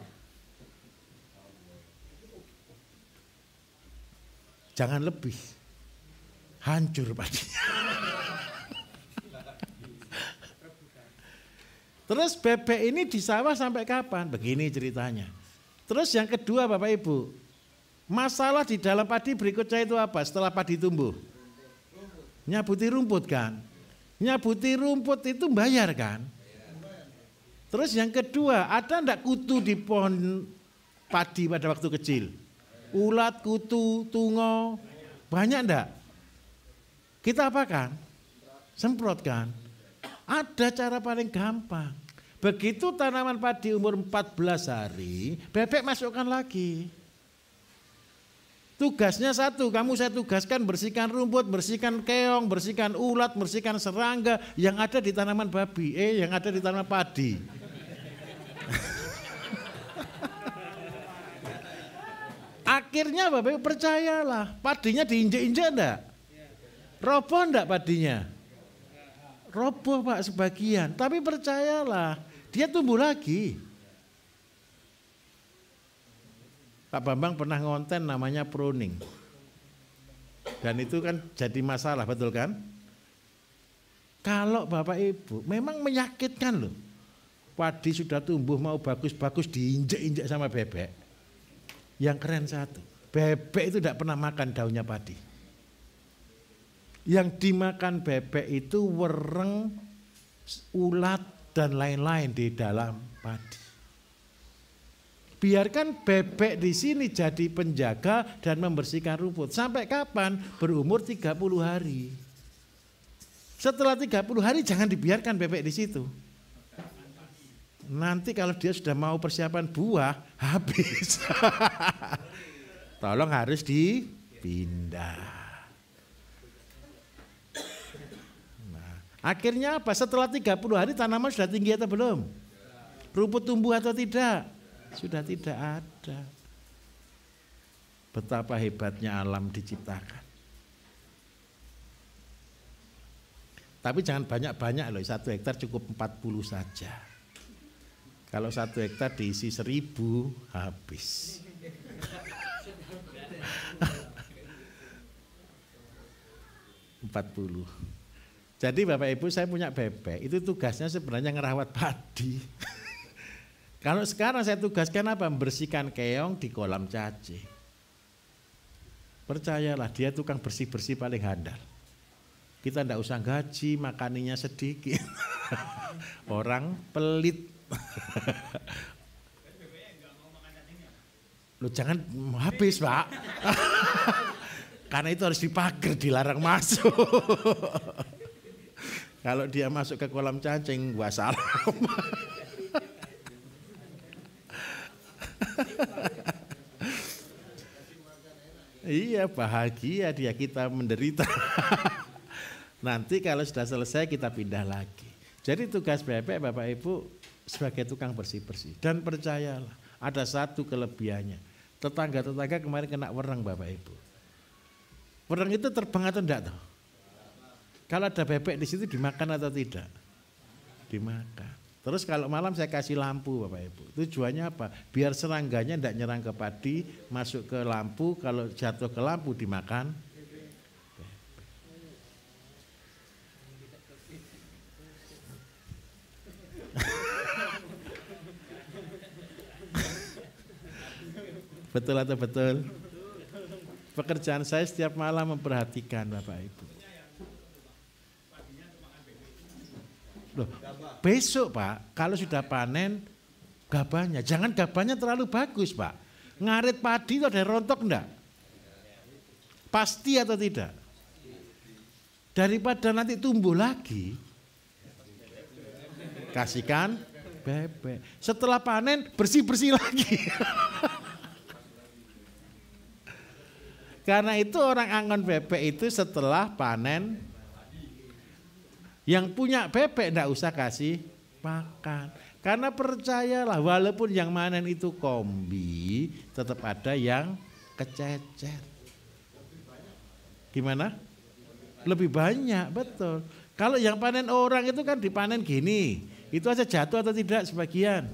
Jangan lebih, hancur padinya. Terus bebek ini di sawah sampai kapan? Begini ceritanya. Terus yang kedua Bapak Ibu, masalah di dalam padi berikutnya itu apa setelah padi tumbuh? Nyabuti rumput kan? Nyabuti rumput itu bayar kan? Terus yang kedua, ada enggak kutu di pohon padi pada waktu kecil? Ulat, kutu, tungo, banyak enggak? Kita apakan? Semprot kan? Ada cara paling gampang. Begitu tanaman padi umur 14 hari, bebek masukkan lagi. Tugasnya satu, kamu saya tugaskan bersihkan rumput, bersihkan keong, bersihkan ulat, bersihkan serangga yang ada di tanaman babi, yang ada di tanaman padi. Akhirnya Bapak Ibu percayalah, padinya diinjek-injek enggak? Roboh enggak padinya? Roboh Pak sebagian, tapi percayalah, dia tumbuh lagi. Pak Bambang pernah ngonten namanya pruning. Dan itu kan jadi masalah, betul kan? Kalau Bapak Ibu memang menyakitkan loh. Padi sudah tumbuh mau bagus-bagus diinjek-injek sama bebek. Yang keren satu, bebek itu tidak pernah makan daunnya padi. Yang dimakan bebek itu wereng, ulat dan lain-lain di dalam padi. Biarkan bebek di sini jadi penjaga dan membersihkan rumput. Sampai kapan? Berumur 30 hari. Setelah 30 hari jangan dibiarkan bebek di situ. Nanti kalau dia sudah mau persiapan buah, habis. Tolong harus dipindah. Nah, akhirnya apa? Setelah 30 hari tanaman sudah tinggi atau belum? Rumput tumbuh atau tidak? Sudah tidak ada. Betapa hebatnya alam diciptakan. Tapi jangan banyak-banyak loh, 1 hektar cukup 40 saja. Kalau 1 hektar diisi 1000 habis. Jadi Bapak Ibu saya punya bebek, itu tugasnya sebenarnya ngerawat padi. Kalau sekarang saya tugaskan apa? Membersihkan keong di kolam cacing. Percayalah dia tukang bersih-bersih paling handal. Kita tidak usah gaji, makaninya sedikit. Orang pelit. Loh jangan habis Pak. Karena itu harus dipagar, dilarang masuk. Kalau dia masuk ke kolam cacing, wassalam. Iya bahagia dia, kita menderita. Nanti kalau sudah selesai kita pindah lagi. Jadi tugas bebek Bapak Ibu sebagai tukang bersih-bersih. Dan percayalah ada satu kelebihannya. Tetangga-tetangga kemarin kena wereng Bapak Ibu. Wereng itu terbang atau enggak toh? Kalau ada bebek di situ dimakan atau tidak? Dimakan. Terus kalau malam saya kasih lampu Bapak Ibu. Tujuannya apa? Biar serangganya enggak nyerang ke padi, masuk ke lampu, kalau jatuh ke lampu dimakan. Betul atau betul? Pekerjaan saya setiap malam memperhatikan Bapak Ibu. Loh, besok Pak, kalau sudah panen gabahnya, jangan gabahnya terlalu bagus Pak. Ngarit padi itu ada rontok enggak? Pasti atau tidak? Daripada nanti tumbuh lagi, kasihkan bebek. Setelah panen bersih-bersih lagi. Karena itu orang angon bebek itu setelah panen, yang punya bebek enggak usah kasih makan. Karena percayalah walaupun yang manen itu kombi, tetap ada yang kececer. Gimana? Lebih banyak, betul. Kalau yang panen orang itu kan dipanen gini, itu aja jatuh atau tidak sebagian.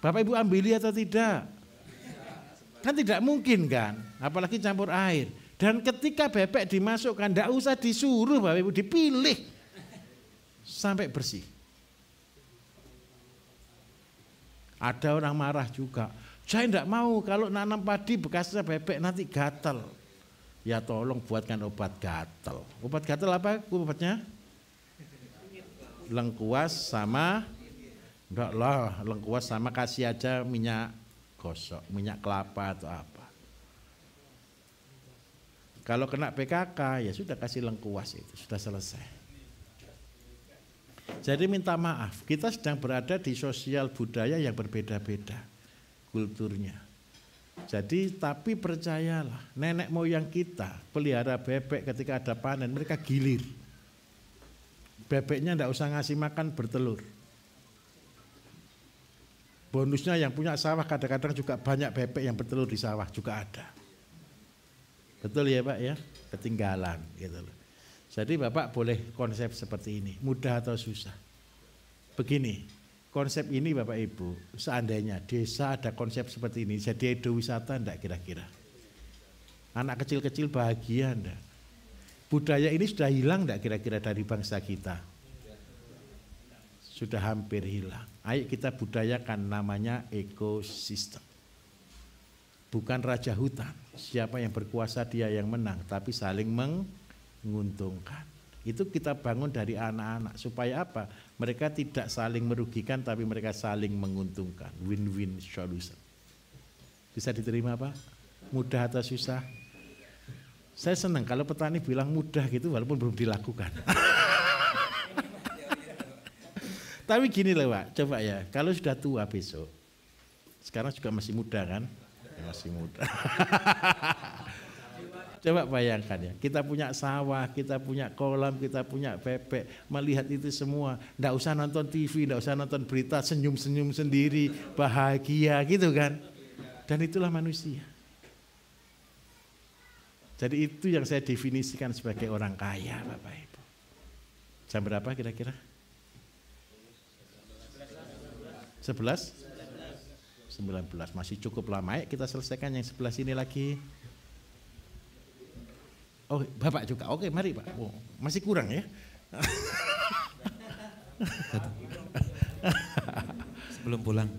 Bapak Ibu ambili atau tidak? Kan tidak mungkin kan, apalagi campur air. Dan ketika bebek dimasukkan, tidak usah disuruh Bapak Ibu, dipilih sampai bersih. Ada orang marah juga, saya tidak mau kalau nanam padi bekasnya bebek nanti gatal. Ya tolong buatkan obat gatal. Obat gatal apa obatnya? Lengkuas sama, enggak lah, lengkuas sama kasih aja minyak gosok, minyak kelapa atau apa. Kalau kena PKK ya sudah kasih lengkuas, itu sudah selesai. Jadi minta maaf, kita sedang berada di sosial budaya yang berbeda-beda kulturnya. Jadi tapi percayalah, nenek moyang kita pelihara bebek ketika ada panen, mereka gilir. Bebeknya enggak usah ngasih makan, bertelur. Bonusnya yang punya sawah kadang-kadang juga banyak bebek yang bertelur di sawah juga ada. Betul ya Pak ya? Ketinggalan gitu loh. Jadi Bapak boleh konsep seperti ini, mudah atau susah. Begini, konsep ini Bapak Ibu, seandainya desa ada konsep seperti ini, jadi ekowisata enggak kira-kira? Anak kecil-kecil bahagia enggak? Budaya ini sudah hilang enggak kira-kira dari bangsa kita? Sudah hampir hilang. Ayo kita budayakan, namanya ekosistem. Bukan raja hutan, siapa yang berkuasa dia yang menang, tapi saling menguntungkan. Itu kita bangun dari anak-anak, supaya apa? Mereka tidak saling merugikan, tapi mereka saling menguntungkan. Win-win solution. Bisa diterima Pak? Mudah atau susah? Saya senang kalau petani bilang mudah gitu walaupun belum dilakukan. Tapi gini loh Pak, coba ya, kalau sudah tua besok, sekarang juga masih muda kan? Ya, masih muda. Coba bayangkan ya, kita punya sawah, kita punya kolam, kita punya bebek, melihat itu semua, nggak usah nonton TV, nggak usah nonton berita, senyum-senyum sendiri, bahagia gitu kan. Dan itulah manusia. Jadi itu yang saya definisikan sebagai orang kaya Bapak Ibu. Jam berapa kira-kira? 11? 19, masih cukup lama. Ayo kita selesaikan yang sebelah sini lagi. Oh Bapak juga, oke mari Pak. Oh, masih kurang ya? Sebelum pulang.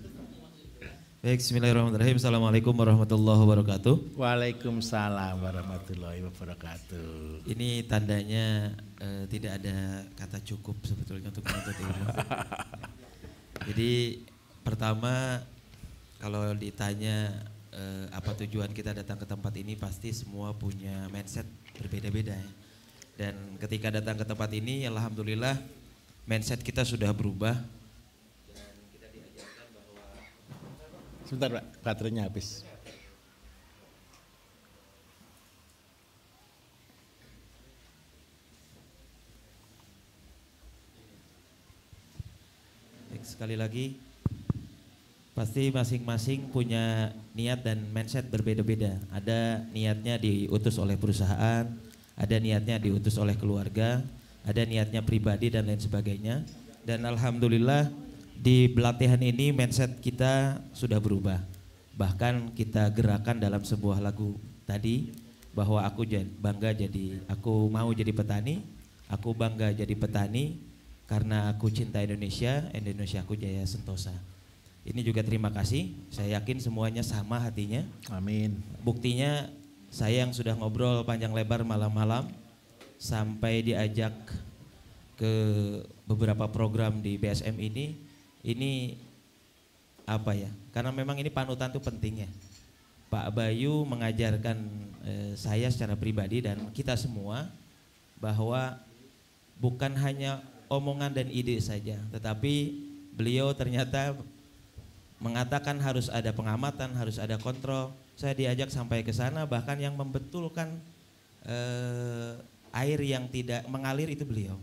Baik, bismillahirrahmanirrahim. Assalamualaikum warahmatullahi wabarakatuh. Waalaikumsalam warahmatullahi wabarakatuh. Ini tandanya tidak ada kata cukup sebetulnya untuk menuntut ilmu. Jadi pertama kalau ditanya apa tujuan kita datang ke tempat ini, pasti semua punya mindset berbeda-beda ya. Dan ketika datang ke tempat ini, alhamdulillah mindset kita sudah berubah. Dan kita diajarkan bahwa sebentar Pak, baterainya habis. Baik, sekali lagi pasti masing-masing punya niat dan mindset berbeda-beda. Ada niatnya diutus oleh perusahaan, ada niatnya diutus oleh keluarga, ada niatnya pribadi dan lain sebagainya. Dan alhamdulillah di pelatihan ini mindset kita sudah berubah. Bahkan kita gerakan dalam sebuah lagu tadi bahwa aku mau jadi petani, aku bangga jadi petani karena aku cinta Indonesia, Indonesia aku jaya sentosa. Ini juga terima kasih, saya yakin semuanya sama hatinya. Amin. Buktinya saya yang sudah ngobrol panjang lebar malam-malam sampai diajak ke beberapa program di BSM ini apa ya? Karena memang ini panutan itu penting ya. Pak Bayu mengajarkan saya secara pribadi dan kita semua bahwa bukan hanya omongan dan ide saja, tetapi beliau ternyata mengatakan harus ada pengamatan, harus ada kontrol. Saya diajak sampai ke sana, bahkan yang membetulkan air yang tidak mengalir itu beliau.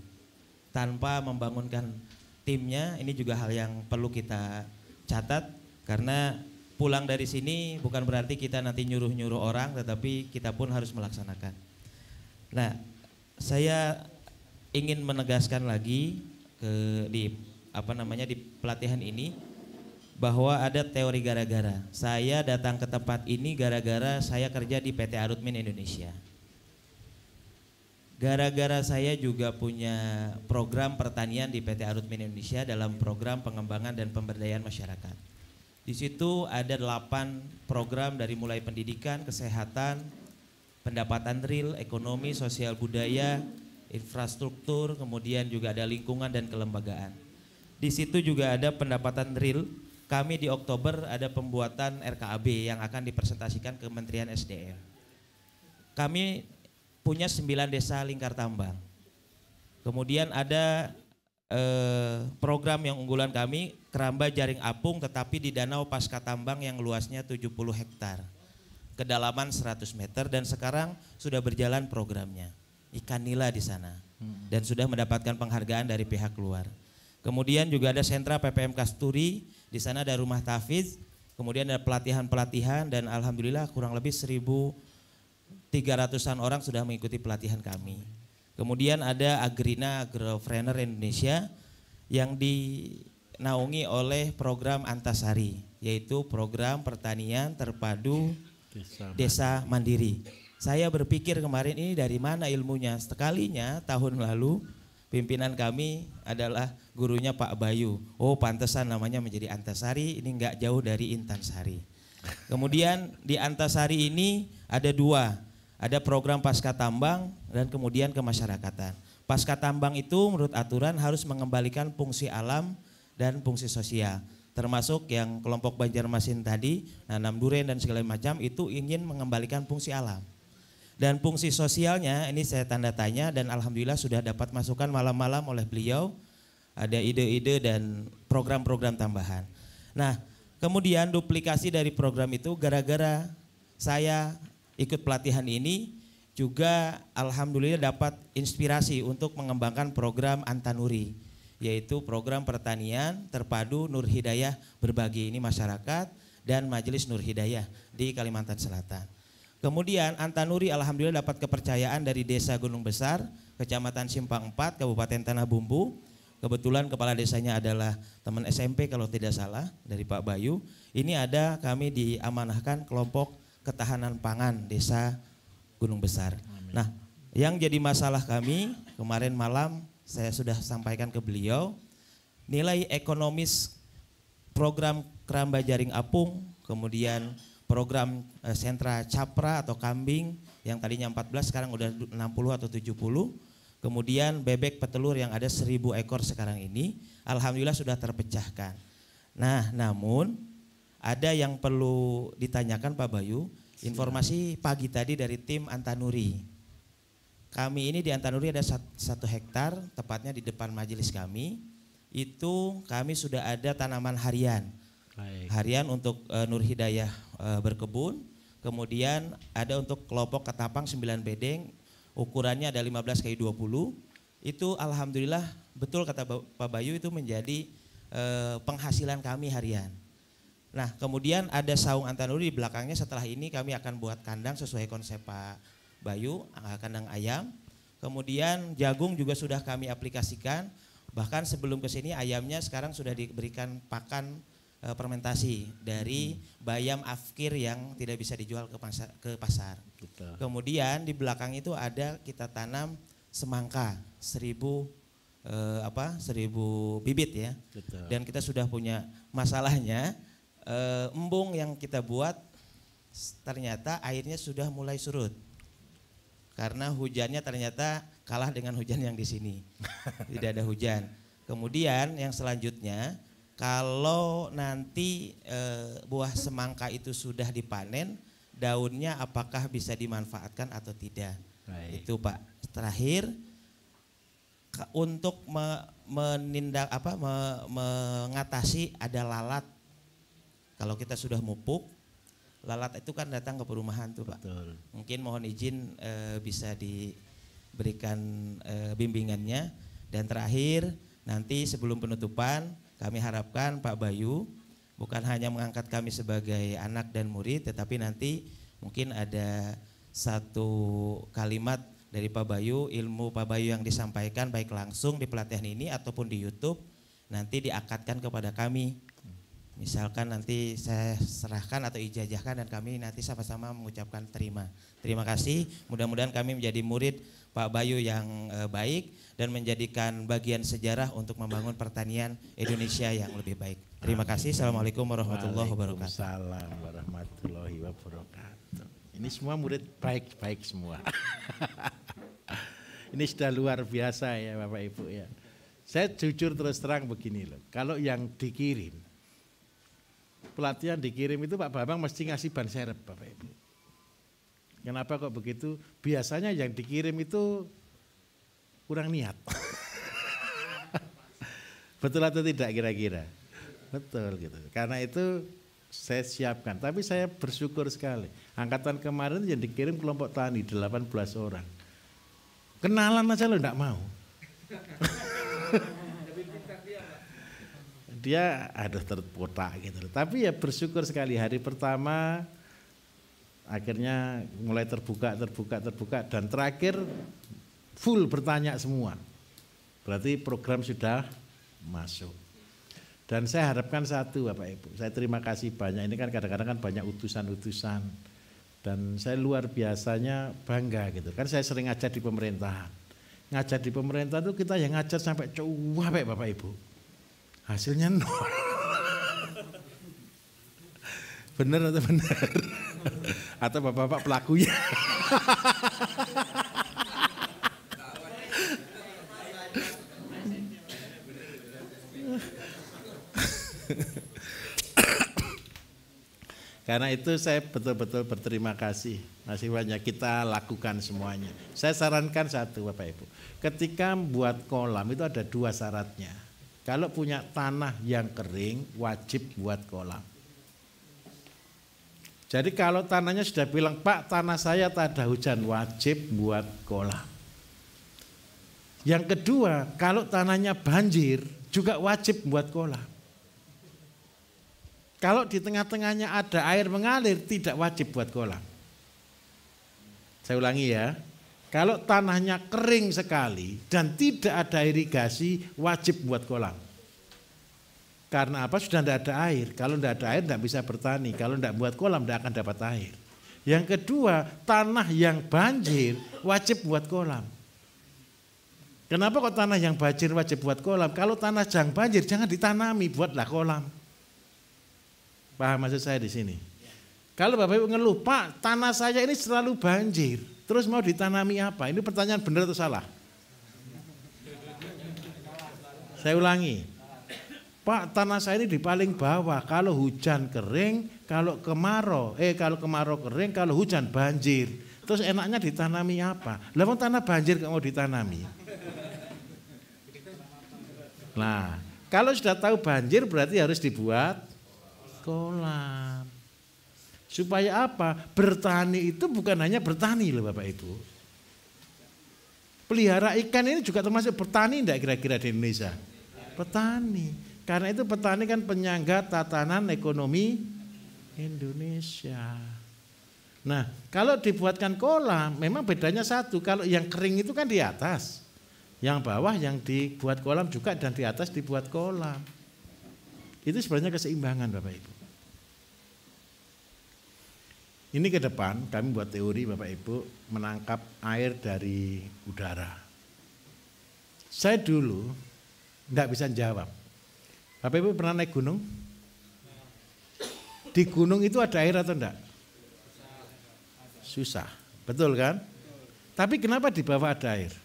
Tanpa membangunkan timnya, ini juga hal yang perlu kita catat, karena pulang dari sini bukan berarti kita nanti nyuruh-nyuruh orang, tetapi kita pun harus melaksanakan. Nah, saya ingin menegaskan lagi di pelatihan ini bahwa ada teori gara-gara. Saya datang ke tempat ini gara-gara saya kerja di PT Arutmin Indonesia. Gara-gara saya juga punya program pertanian di PT Arutmin Indonesia dalam program pengembangan dan pemberdayaan masyarakat. Di situ ada 8 program dari mulai pendidikan, kesehatan, pendapatan real, ekonomi, sosial budaya, infrastruktur, kemudian juga ada lingkungan dan kelembagaan. Di situ juga ada pendapatan real. Kami di Oktober ada pembuatan RKAB yang akan dipresentasikan ke Kementerian SDM. Kami punya 9 desa lingkar tambang. Kemudian ada program yang unggulan kami, keramba jaring apung tetapi di danau pasca tambang yang luasnya 70 hektar. Kedalaman 100 meter dan sekarang sudah berjalan programnya. Ikan nila di sana dan sudah mendapatkan penghargaan dari pihak luar. Kemudian juga ada sentra PPM Kasturi, di sana ada rumah tahfiz, kemudian ada pelatihan-pelatihan dan alhamdulillah kurang lebih 1.300-an orang sudah mengikuti pelatihan kami. Kemudian ada Agrina Agrofrener Indonesia yang dinaungi oleh program Antasari, yaitu program pertanian terpadu desa mandiri. Saya berpikir kemarin ini dari mana ilmunya. Sekalinya tahun lalu pimpinan kami adalah gurunya Pak Bayu. Oh, pantesan namanya menjadi Antasari, ini enggak jauh dari Intansari. Kemudian di Antasari ini ada dua, ada program pasca tambang dan kemudian kemasyarakatan. Pasca tambang itu menurut aturan harus mengembalikan fungsi alam dan fungsi sosial. Termasuk yang kelompok Banjarmasin tadi, nanam duren dan segala macam itu ingin mengembalikan fungsi alam. Dan fungsi sosialnya ini saya tanda tanya dan alhamdulillah sudah dapat masukan malam-malam oleh beliau. Ada ide-ide dan program-program tambahan. Nah, kemudian duplikasi dari program itu gara-gara saya ikut pelatihan ini juga alhamdulillah dapat inspirasi untuk mengembangkan program Antanuri, yaitu program pertanian terpadu Nur Hidayah berbagi ini masyarakat dan Majelis Nur Hidayah di Kalimantan Selatan. Kemudian Antanuri alhamdulillah dapat kepercayaan dari Desa Gunung Besar, Kecamatan Simpang 4, Kabupaten Tanah Bumbu. Kebetulan kepala desanya adalah teman SMP kalau tidak salah dari Pak Bayu. Ini ada kami diamanahkan kelompok ketahanan pangan Desa Gunung Besar. Nah, yang jadi masalah kami kemarin malam saya sudah sampaikan ke beliau, nilai ekonomis program Keramba Jaring Apung, kemudian program sentra capra atau kambing yang tadinya 14 sekarang udah 60 atau 70. Kemudian bebek petelur yang ada 1000 ekor sekarang ini alhamdulillah sudah terpecahkan. Nah, namun ada yang perlu ditanyakan Pak Bayu, informasi pagi tadi dari tim Antanuri. Kami ini di Antanuri ada 1 hektar tepatnya di depan majelis kami. Itu kami sudah ada tanaman harian. Harian untuk Nur Hidayah berkebun, kemudian ada untuk kelompok ketapang 9 bedeng, ukurannya ada 15x20, itu alhamdulillah betul kata Pak Bayu itu menjadi penghasilan kami harian. Nah kemudian ada saung Antanuri di belakangnya, setelah ini kami akan buat kandang sesuai konsep Pak Bayu, kandang ayam, kemudian jagung juga sudah kami aplikasikan, bahkan sebelum ke sini ayamnya sekarang sudah diberikan pakan fermentasi dari bayam afkir yang tidak bisa dijual ke pasar. Betul. Kemudian di belakang itu ada kita tanam semangka 1000 bibit ya. Betul. Dan kita sudah punya masalahnya embung yang kita buat ternyata airnya sudah mulai surut. Karena hujannya ternyata kalah dengan hujan yang di sini. Tidak ada hujan. Kemudian yang selanjutnya kalau nanti buah semangka itu sudah dipanen, daunnya apakah bisa dimanfaatkan atau tidak? Baik. Itu Pak. Terakhir, untuk mengatasi ada lalat. Kalau kita sudah mupuk, lalat itu kan datang ke perumahan tuh Pak. Betul. Mungkin mohon izin bisa diberikan bimbingannya. Dan terakhir, nanti sebelum penutupan, kami harapkan Pak Bayu bukan hanya mengangkat kami sebagai anak dan murid, tetapi nanti mungkin ada 1 kalimat dari Pak Bayu, ilmu Pak Bayu yang disampaikan baik langsung di pelatihan ini ataupun di YouTube, nanti diakatkan kepada kami. Misalkan nanti saya serahkan atau ijazahkan dan kami nanti sama-sama mengucapkan terima. Terima kasih, mudah-mudahan kami menjadi murid Pak Bayu yang baik dan menjadikan bagian sejarah untuk membangun pertanian Indonesia yang lebih baik. Terima kasih. Assalamualaikum warahmatullahi wabarakatuh. Waalaikumsalam warahmatullahi wabarakatuh. Ini semua murid baik-baik semua. Ini sudah luar biasa ya Bapak Ibu ya. Saya jujur terus terang begini loh. Kalau yang dikirim, pelatihan dikirim itu Pak Bambang mesti ngasih ban serep Bapak Ibu. Kenapa kok begitu? Biasanya yang dikirim itu kurang niat. Betul atau tidak kira-kira? Betul gitu. Karena itu saya siapkan. Tapi saya bersyukur sekali. Angkatan kemarin yang dikirim kelompok tani 18 orang. Kenalan aja lo enggak mau. Dia ada terpotak gitu. Tapi ya bersyukur sekali hari pertama akhirnya mulai terbuka dan terakhir full bertanya semua. Berarti program sudah masuk. Dan saya harapkan satu Bapak Ibu, saya terima kasih banyak, ini kan kadang-kadang kan banyak utusan-utusan. Dan saya luar biasanya bangga gitu, kan saya sering ngajar di pemerintahan. Ngajar di pemerintah itu kita yang ngajar sampai capek Bapak Ibu. Hasilnya nol. Bener atau benar? Atau bapak-bapak pelakunya? Karena itu saya betul-betul berterima kasih. Masih banyak kita lakukan semuanya. Saya sarankan satu Bapak Ibu. Ketika buat kolam itu ada 2 syaratnya. Kalau punya tanah yang kering wajib buat kolam. Jadi kalau tanahnya sudah bilang, Pak tanah saya tak ada hujan, wajib buat kolam. Yang kedua, kalau tanahnya banjir juga wajib buat kolam. Kalau di tengah-tengahnya ada air mengalir tidak wajib buat kolam. Saya ulangi ya, kalau tanahnya kering sekali dan tidak ada irigasi wajib buat kolam. Karena apa? Sudah tidak ada air. Kalau tidak ada air tidak bisa bertani. Kalau tidak buat kolam tidak akan dapat air. Yang kedua, tanah yang banjir wajib buat kolam. Kenapa kok tanah yang banjir wajib buat kolam? Kalau tanah yang banjir jangan ditanami, buatlah kolam. Paham maksud saya di sini? Kalau Bapak Ibu ngeluh, Pak tanah saya ini selalu banjir, terus mau ditanami apa? Ini pertanyaan benar atau salah? Saya ulangi. Pak tanah saya ini di paling bawah, kalau hujan kering, kalau kemarau kering, kalau hujan banjir. Terus enaknya ditanami apa? Lah tanah banjir kok mau ditanami? Nah, kalau sudah tahu banjir berarti harus dibuat kolam. Supaya apa? Bertani itu bukan hanya bertani loh Bapak Ibu. Pelihara ikan ini juga termasuk bertani enggak kira-kira di Indonesia? Petani. Karena itu petani kan penyangga tatanan ekonomi Indonesia. Nah, kalau dibuatkan kolam, memang bedanya satu. Kalau yang kering itu kan di atas, yang bawah yang dibuat kolam juga dan di atas dibuat kolam. Itu sebenarnya keseimbangan Bapak Ibu. Ini ke depan kami buat teori Bapak Ibu menangkap air dari udara. Saya dulu enggak bisa jawab. Bapak Ibu pernah naik gunung? Di gunung itu ada air atau enggak? Susah, betul kan? Tapi kenapa di bawah ada air?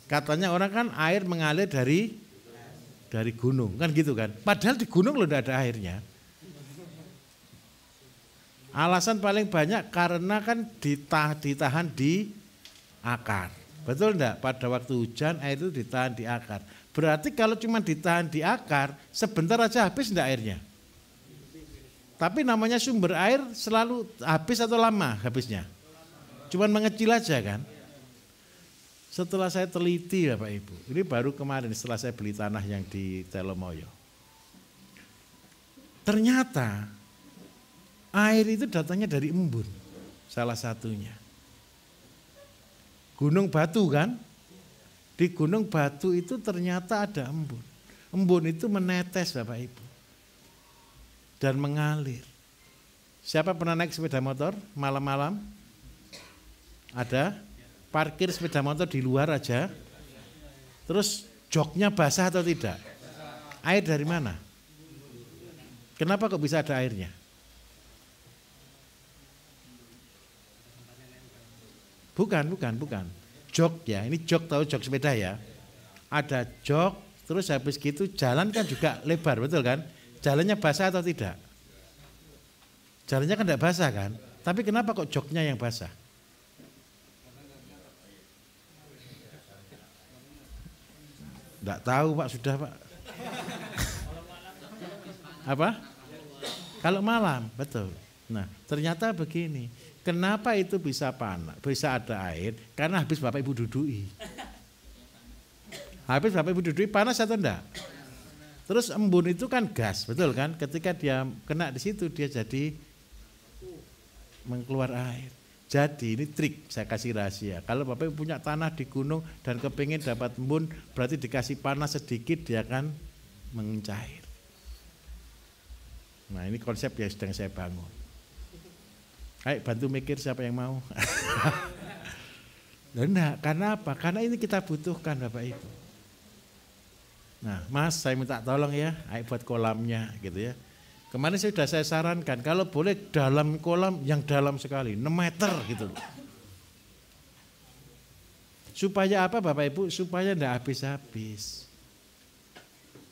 Katanya orang kan air mengalir dari gunung, kan gitu kan? Padahal di gunung loh enggak ada airnya. Alasan paling banyak karena kan ditahan di akar. Betul enggak? Pada waktu hujan air itu ditahan di akar. Berarti kalau cuma ditahan di akar, sebentar aja habis enggak airnya? Tapi namanya sumber air selalu habis atau lama habisnya? Cuman mengecil aja kan? Setelah saya teliti Bapak Ibu, ini baru kemarin setelah saya beli tanah yang di Telomoyo. Ternyata air itu datangnya dari embun, salah satunya. Gunung Batu kan? Di Gunung Batu itu ternyata ada embun. Embun itu menetes Bapak Ibu. Dan mengalir. Siapa pernah naik sepeda motor malam-malam? Ada? Parkir sepeda motor di luar aja. Terus joknya basah atau tidak? Air dari mana? Kenapa kok bisa ada airnya? Bukan. Jok ya, ini jok, tahu jok sepeda ya. Ada jok, terus habis gitu jalan kan juga lebar, betul kan? Jalannya basah atau tidak? Jalannya kan tidak basah kan? Tapi kenapa kok joknya yang basah? Tidak tahu Pak, sudah Pak. Apa? Kalau malam, betul. Nah, ternyata begini. Kenapa itu bisa panas, bisa ada air? Karena habis Bapak Ibu dudui. Habis Bapak Ibu dudui panas atau enggak? Terus embun itu kan gas, betul kan? Ketika dia kena di situ dia jadi mengkeluar air. Jadi ini trik, saya kasih rahasia. Kalau Bapak Ibu punya tanah di gunung dan kepingin dapat embun, berarti dikasih panas sedikit dia akan mencair. Nah ini konsep yang sedang saya bangun. Ayo bantu mikir siapa yang mau. Enggak, karena apa? Karena ini kita butuhkan Bapak Ibu. Nah Mas saya minta tolong ya, ayo buat kolamnya gitu ya. Kemarin sudah saya sarankan kalau boleh dalam kolam yang dalam sekali 6 meter gitu. Supaya apa Bapak Ibu? Supaya enggak habis-habis.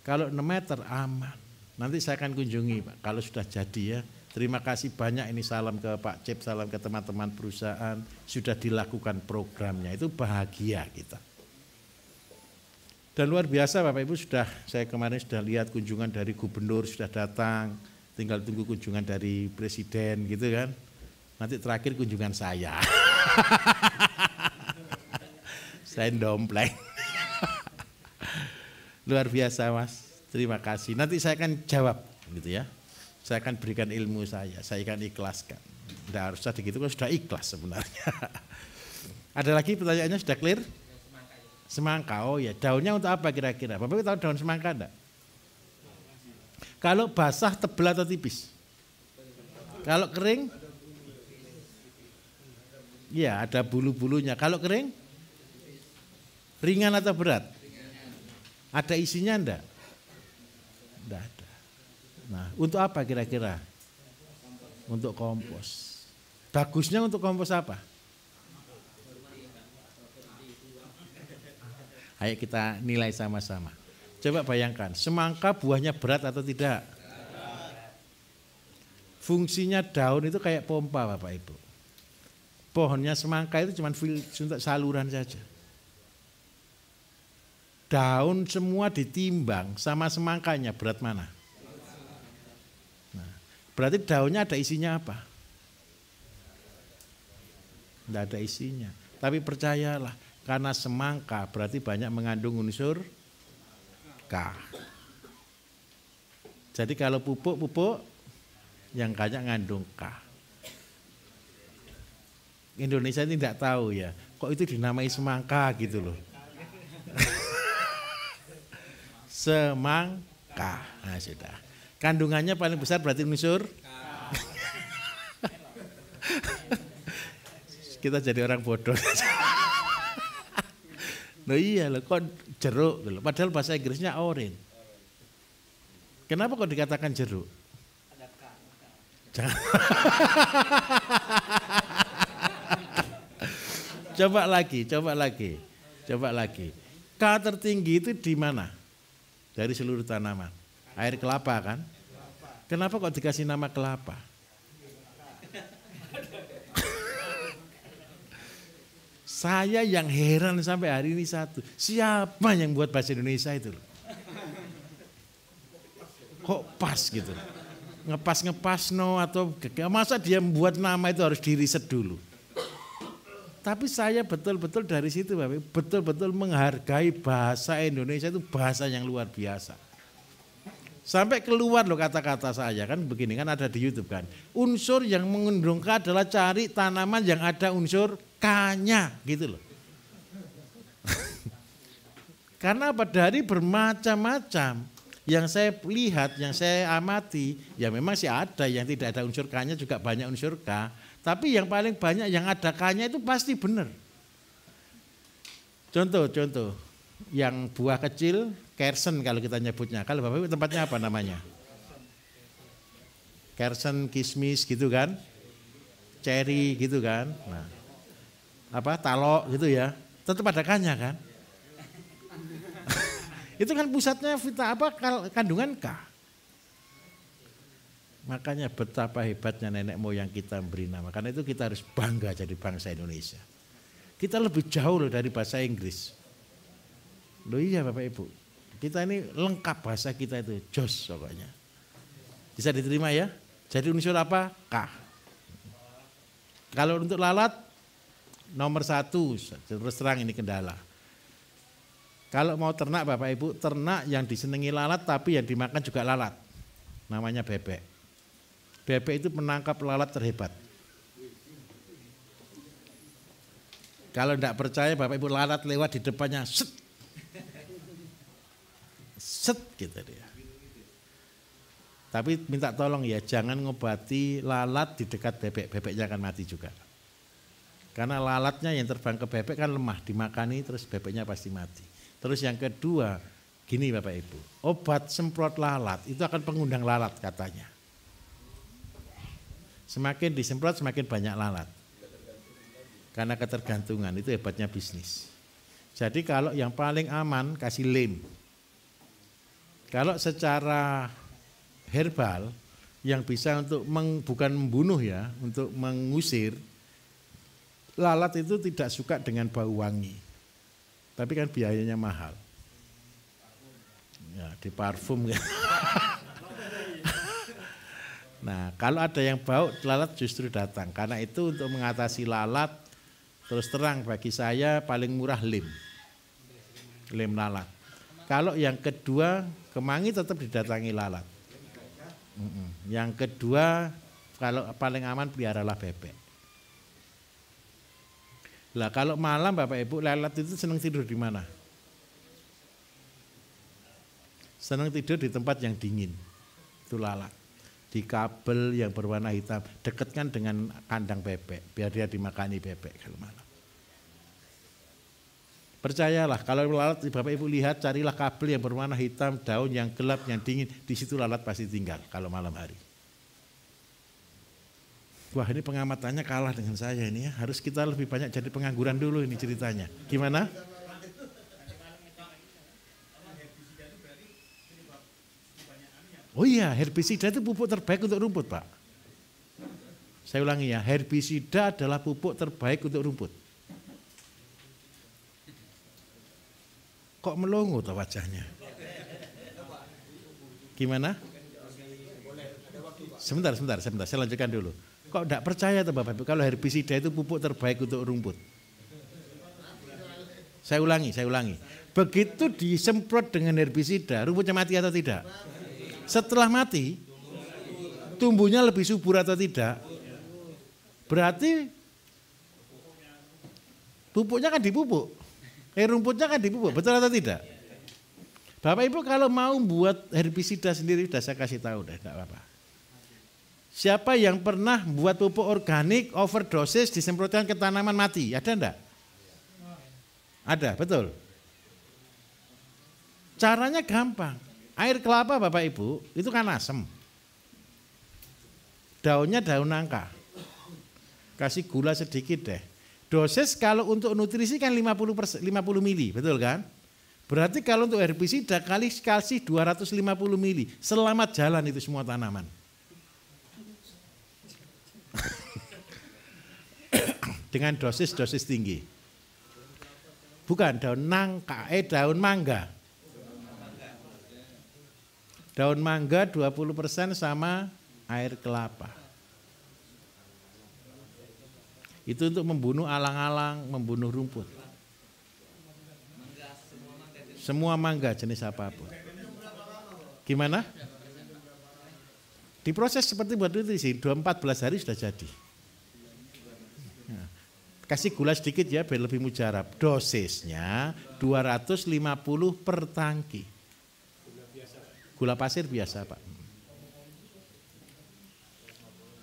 Kalau 6 meter aman. Nanti saya akan kunjungi Pak kalau sudah jadi ya. Terima kasih banyak ini salam ke Pak Cip, salam ke teman-teman perusahaan. Sudah dilakukan programnya, itu bahagia kita. Dan luar biasa Bapak Ibu saya kemarin sudah lihat kunjungan dari gubernur sudah datang. Tinggal tunggu kunjungan dari presiden gitu kan. Nanti terakhir kunjungan saya. Saya dompleng. Luar biasa Mas, terima kasih. Nanti saya akan jawab gitu ya. Saya akan berikan ilmu saya akan ikhlaskan. Tidak harus sedikit itu sudah ikhlas sebenarnya. Ada lagi pertanyaannya sudah clear? Semangka, oh ya daunnya untuk apa kira-kira? Bapak tahu daun semangka enggak? Kalau basah tebal atau tipis? Kalau kering? Iya ada bulu-bulunya. Kalau kering? Ringan atau berat? Ada isinya enggak? Enggak ada. Nah, untuk apa kira-kira? Untuk kompos. Bagusnya untuk kompos apa? Ayo kita nilai sama-sama. Coba bayangkan, semangka buahnya berat atau tidak? Fungsinya daun itu kayak pompa Bapak Ibu. Pohonnya semangka itu cuma untuk saluran saja. Daun semua ditimbang sama semangkanya berat mana? Berarti daunnya ada isinya apa? Tidak ada isinya. Tapi percayalah, karena semangka berarti banyak mengandung unsur K. Jadi kalau pupuk yang banyak mengandung K. Indonesia ini tidak tahu ya, kok itu dinamai semangka gitu loh. Semangka, nah sudah. Kandungannya paling besar berarti unsur. Kita jadi orang bodoh. Loh iya loh, kok jeruk loh. Padahal bahasa Inggrisnya orange. Kenapa kok dikatakan jeruk? Jangan. Coba lagi. K tertinggi itu di mana? Dari seluruh tanaman. Air kelapa kan? Kenapa kok dikasih nama kelapa? Saya yang heran sampai hari ini satu. Siapa yang buat bahasa Indonesia itu? Kok pas gitu? Ngepas no atau masa dia membuat nama itu harus diriset dulu. Tapi saya betul-betul dari situ Bapak, betul-betul menghargai bahasa Indonesia itu bahasa yang luar biasa. Sampai keluar loh kata-kata saya kan begini kan ada di YouTube kan. Unsur yang mengandung K adalah cari tanaman yang ada unsur K-nya gitu loh. Karena apa? Dari bermacam-macam yang saya lihat, yang saya amati, ya memang sih ada yang tidak ada unsur K-nya juga banyak unsur K. Tapi yang paling banyak yang ada K-nya itu pasti benar. Contoh, yang buah kecil, kersen kalau kita nyebutnya. Kalau Bapak Ibu tempatnya apa namanya? Kersen, kismis gitu kan. Cherry gitu kan. Nah, talok gitu ya. Tetap ada K-nya kan. Itu kan pusatnya kandungan K. Makanya betapa hebatnya nenek moyang kita memberi nama. Karena itu kita harus bangga jadi bangsa Indonesia. Kita lebih jauh loh dari bahasa Inggris. Loh iya Bapak Ibu. Kita ini lengkap bahasa kita itu, jos pokoknya. Bisa diterima ya? Jadi unsur apa? K. Kalau untuk lalat, nomor 1, terus terang ini kendala. Kalau mau ternak Bapak Ibu, ternak yang disenangi lalat tapi yang dimakan juga lalat. Namanya bebek. Bebek itu menangkap lalat terhebat. Kalau tidak percaya Bapak Ibu lalat lewat di depannya, set. Set gitu dia. Tapi minta tolong ya, jangan ngobati lalat di dekat bebek, bebeknya akan mati juga. Karena lalatnya yang terbang ke bebek kan lemah, dimakani terus bebeknya pasti mati. Terus yang kedua, gini Bapak Ibu, obat semprot lalat itu akan pengundang lalat katanya. Semakin disemprot semakin banyak lalat. Karena ketergantungan, itu hebatnya bisnis. Jadi kalau yang paling aman kasih lem. Kalau secara herbal yang bisa untuk bukan membunuh ya, untuk mengusir, lalat itu tidak suka dengan bau wangi. Tapi kan biayanya mahal. Ya, di parfum ya. Nah, kalau ada yang bau, lalat justru datang. Karena itu untuk mengatasi lalat, terus terang bagi saya paling murah lem. Lem lalat. Kalau yang kedua, kemangi tetap didatangi lalat. Yang kedua, kalau paling aman peliharalah bebek. Lah kalau malam Bapak Ibu, lalat itu senang tidur di mana? Senang tidur di tempat yang dingin. Itu lalat. Di kabel yang berwarna hitam, dekatkan dengan kandang bebek, biar dia dimakani bebek kalau malam. Percayalah, kalau lalat Bapak Ibu lihat, carilah kabel yang berwarna hitam, daun yang gelap, yang dingin, di situ lalat pasti tinggal kalau malam hari. Wah, ini pengamatannya kalah dengan saya ini ya. Harus kita lebih banyak jadi pengangguran dulu ini ceritanya. Gimana? Oh iya, herbisida itu pupuk terbaik untuk rumput, Pak. Saya ulangi ya, herbisida adalah pupuk terbaik untuk rumput. Kok melongo tuh wajahnya? Gimana? Sebentar, saya lanjutkan dulu. Kok tidak percaya tuh Bapak Ibu kalau herbisida itu pupuk terbaik untuk rumput? Saya ulangi. Begitu disemprot dengan herbisida, rumputnya mati atau tidak? Setelah mati, tumbuhnya lebih subur atau tidak? Berarti pupuknya kan dipupuk. Rumputnya kan dipupuk, betul atau tidak? Bapak Ibu kalau mau buat herbisida sendiri, sudah saya kasih tahu deh, tidak apa-apa. Siapa yang pernah buat pupuk organik, overdosis, disemprotkan ke tanaman mati? Ada enggak? Ada, betul. Caranya gampang. Air kelapa Bapak Ibu, itu kan asam. Daunnya daun nangka. Kasih gula sedikit deh. Dosis kalau untuk nutrisi kan 50 mili, betul kan? Berarti kalau untuk herbisida kasih 250 mili. Selamat jalan itu semua tanaman. Dengan dosis tinggi. Bukan daun nangka, daun mangga. Daun mangga 20% sama air kelapa. Itu untuk membunuh alang-alang, membunuh rumput. Semua mangga jenis apapun. Gimana? Diproses seperti buat nutrisi, 14 hari sudah jadi. Nah, kasih gula sedikit ya biar lebih mujarab. Dosisnya 250 per tangki. Gula pasir biasa Pak.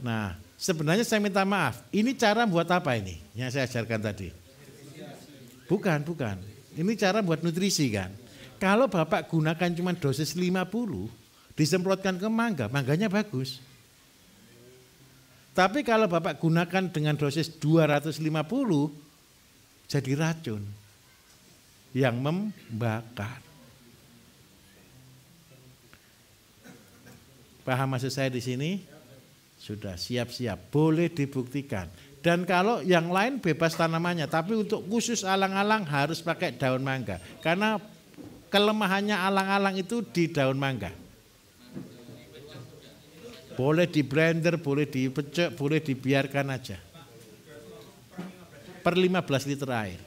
Nah, sebenarnya saya minta maaf, ini cara buat apa ini yang saya ajarkan tadi? Bukan. Ini cara buat nutrisi kan. Kalau Bapak gunakan cuma dosis 50, disemprotkan ke mangga, mangganya bagus. Tapi kalau Bapak gunakan dengan dosis 250, jadi racun yang membakar. Paham maksud saya di sini? Sudah siap-siap, boleh dibuktikan. Dan kalau yang lain bebas tanamannya, tapi untuk khusus alang-alang harus pakai daun mangga. Karena kelemahannya alang-alang itu di daun mangga. Boleh di blender, boleh dipecek, boleh dibiarkan aja. Per 15 liter air.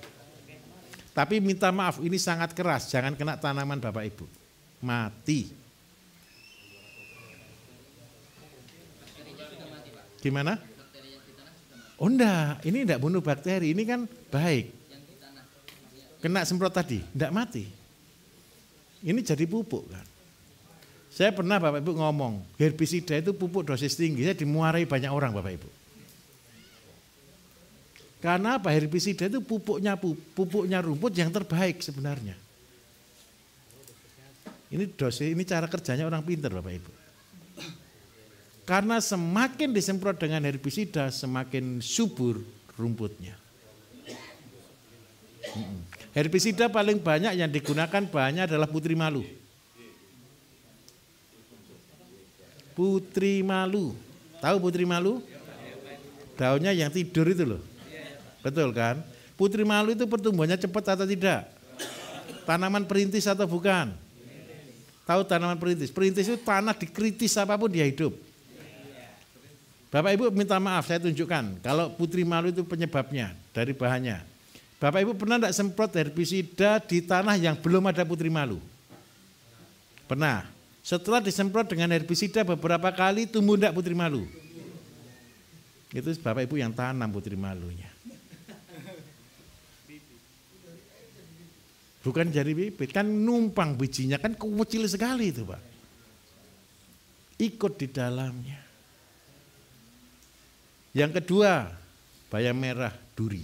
Tapi minta maaf, ini sangat keras, jangan kena tanaman Bapak Ibu. Mati. Gimana? Oh enggak, ini enggak bunuh bakteri, ini kan baik. Kena semprot tadi, enggak mati. Ini jadi pupuk kan. Saya pernah Bapak Ibu ngomong, herbisida itu pupuk dosis tinggi, saya dimuarai banyak orang Bapak Ibu. Karena apa? Herbisida itu pupuknya rumput yang terbaik sebenarnya. Ini dosis, ini cara kerjanya orang pintar Bapak Ibu. Karena semakin disemprot dengan herbisida, semakin subur rumputnya. Herbisida paling banyak yang digunakan bahannya adalah putri malu. Putri malu. Tahu putri malu? Daunnya yang tidur itu loh. Betul kan? Putri malu itu pertumbuhannya cepat atau tidak? Tanaman perintis atau bukan? Tahu tanaman perintis? Perintis itu tanah dikritis apapun dia hidup. Bapak Ibu minta maaf, saya tunjukkan. Kalau putri malu itu penyebabnya dari bahannya. Bapak Ibu pernah enggak semprot herbisida di tanah yang belum ada putri malu? Pernah. Setelah disemprot dengan herbisida beberapa kali tumbuh enggak putri malu? Itu Bapak Ibu yang tanam putri malunya. Bukan jadi bibit, kan numpang bijinya, kan kecil sekali itu Pak. Ikut di dalamnya. Yang kedua, bayam merah duri.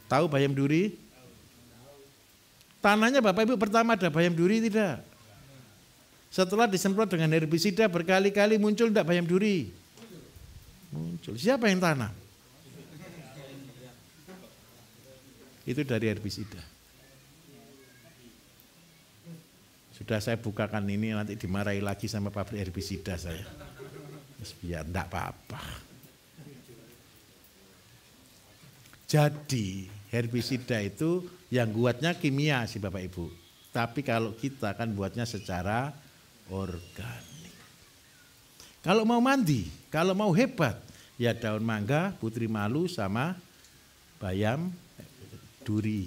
Tahu bayam duri? Tanahnya Bapak Ibu pertama ada bayam duri tidak? Setelah disemprot dengan herbisida berkali-kali muncul tidak bayam duri? Muncul. Siapa yang tanam? Itu dari herbisida. Sudah saya bukakan ini, nanti dimarahi lagi sama pabrik herbisida saya. Biar enggak apa-apa. Jadi herbisida itu yang buatnya kimia sih Bapak Ibu. Tapi kalau kita kan buatnya secara organik. Kalau mau mandi, kalau mau hebat, ya daun mangga, putri malu sama bayam duri.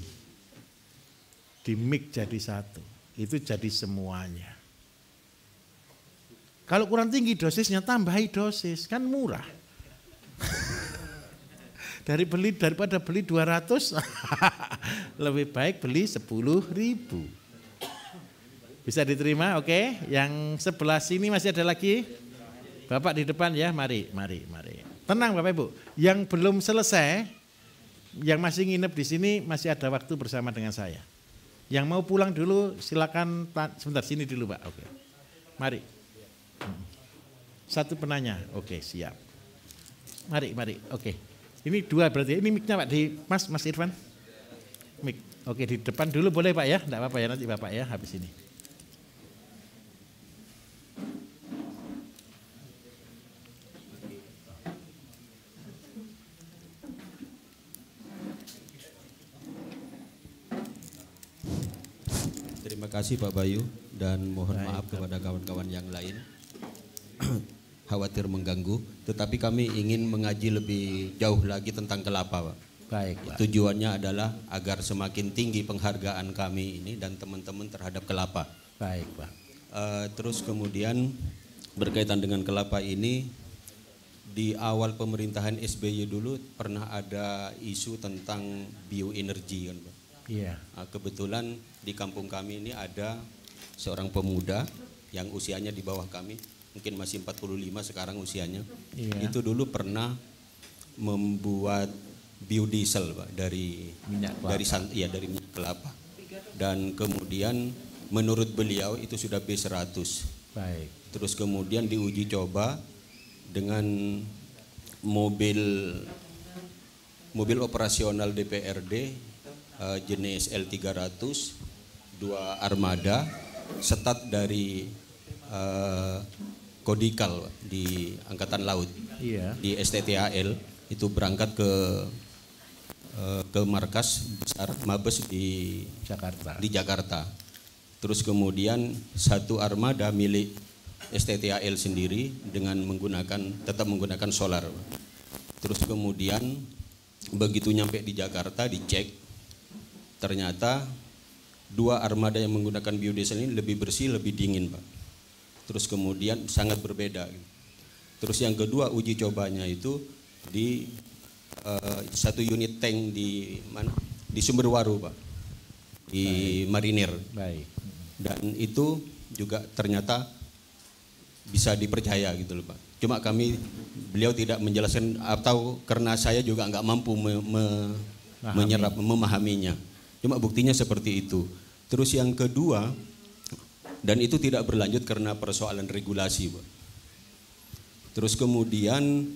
Di-mix jadi satu. Itu jadi semuanya. Kalau kurang tinggi dosisnya tambahi dosis, kan murah. Daripada beli 200, lebih baik beli 10.000. Bisa diterima, oke? Yang sebelah sini masih ada lagi? Bapak di depan ya, mari. Tenang Bapak Ibu, yang belum selesai, yang masih nginep di sini masih ada waktu bersama dengan saya. Yang mau pulang dulu silakan sebentar sini dulu Pak, oke. Mari. Satu penanya, oke siap. Mari, oke. Ini dua berarti, ini mic-nya Pak di Mas Irfan. Mic, oke di depan dulu boleh Pak ya, enggak apa-apa ya nanti Bapak ya habis ini. Terima kasih Pak Bayu dan mohon maaf kepada kawan-kawan yang lain. Khawatir mengganggu, tetapi kami ingin mengaji lebih jauh lagi tentang kelapa, Pak. Baik, Pak. Tujuannya adalah agar semakin tinggi penghargaan kami ini dan teman-teman terhadap kelapa. Baik, Pak. Terus kemudian berkaitan dengan kelapa ini, di awal pemerintahan SBY dulu pernah ada isu tentang bioenergi, kan, Pak? Iya. Kebetulan di kampung kami ini ada seorang pemuda yang usianya di bawah kami, mungkin masih 45 sekarang usianya. Iya. Itu dulu pernah membuat biodiesel Pak dari minyak kelapa. Dan kemudian menurut beliau itu sudah B100. Baik. Terus kemudian diuji coba dengan mobil operasional DPRD jenis L300 2 armada setat dari Kodikal di Angkatan Laut, iya. Di STTAL itu berangkat ke markas besar Mabes di Jakarta. Terus kemudian satu armada milik STTAL sendiri dengan tetap menggunakan solar. Terus kemudian begitu nyampe di Jakarta dicek, ternyata 2 armada yang menggunakan biodiesel ini lebih bersih, lebih dingin, Pak. Terus kemudian sangat berbeda. Terus yang kedua uji cobanya itu di satu unit tank di mana? Di Sumberwaru, Pak. Di Marinir. Baik. Dan itu juga ternyata bisa dipercaya gitu loh, Pak. Cuma beliau tidak menjelaskan atau karena saya juga nggak mampu menyerap, memahaminya. Cuma buktinya seperti itu. Terus yang kedua, dan itu tidak berlanjut karena persoalan regulasi, Pak. Terus kemudian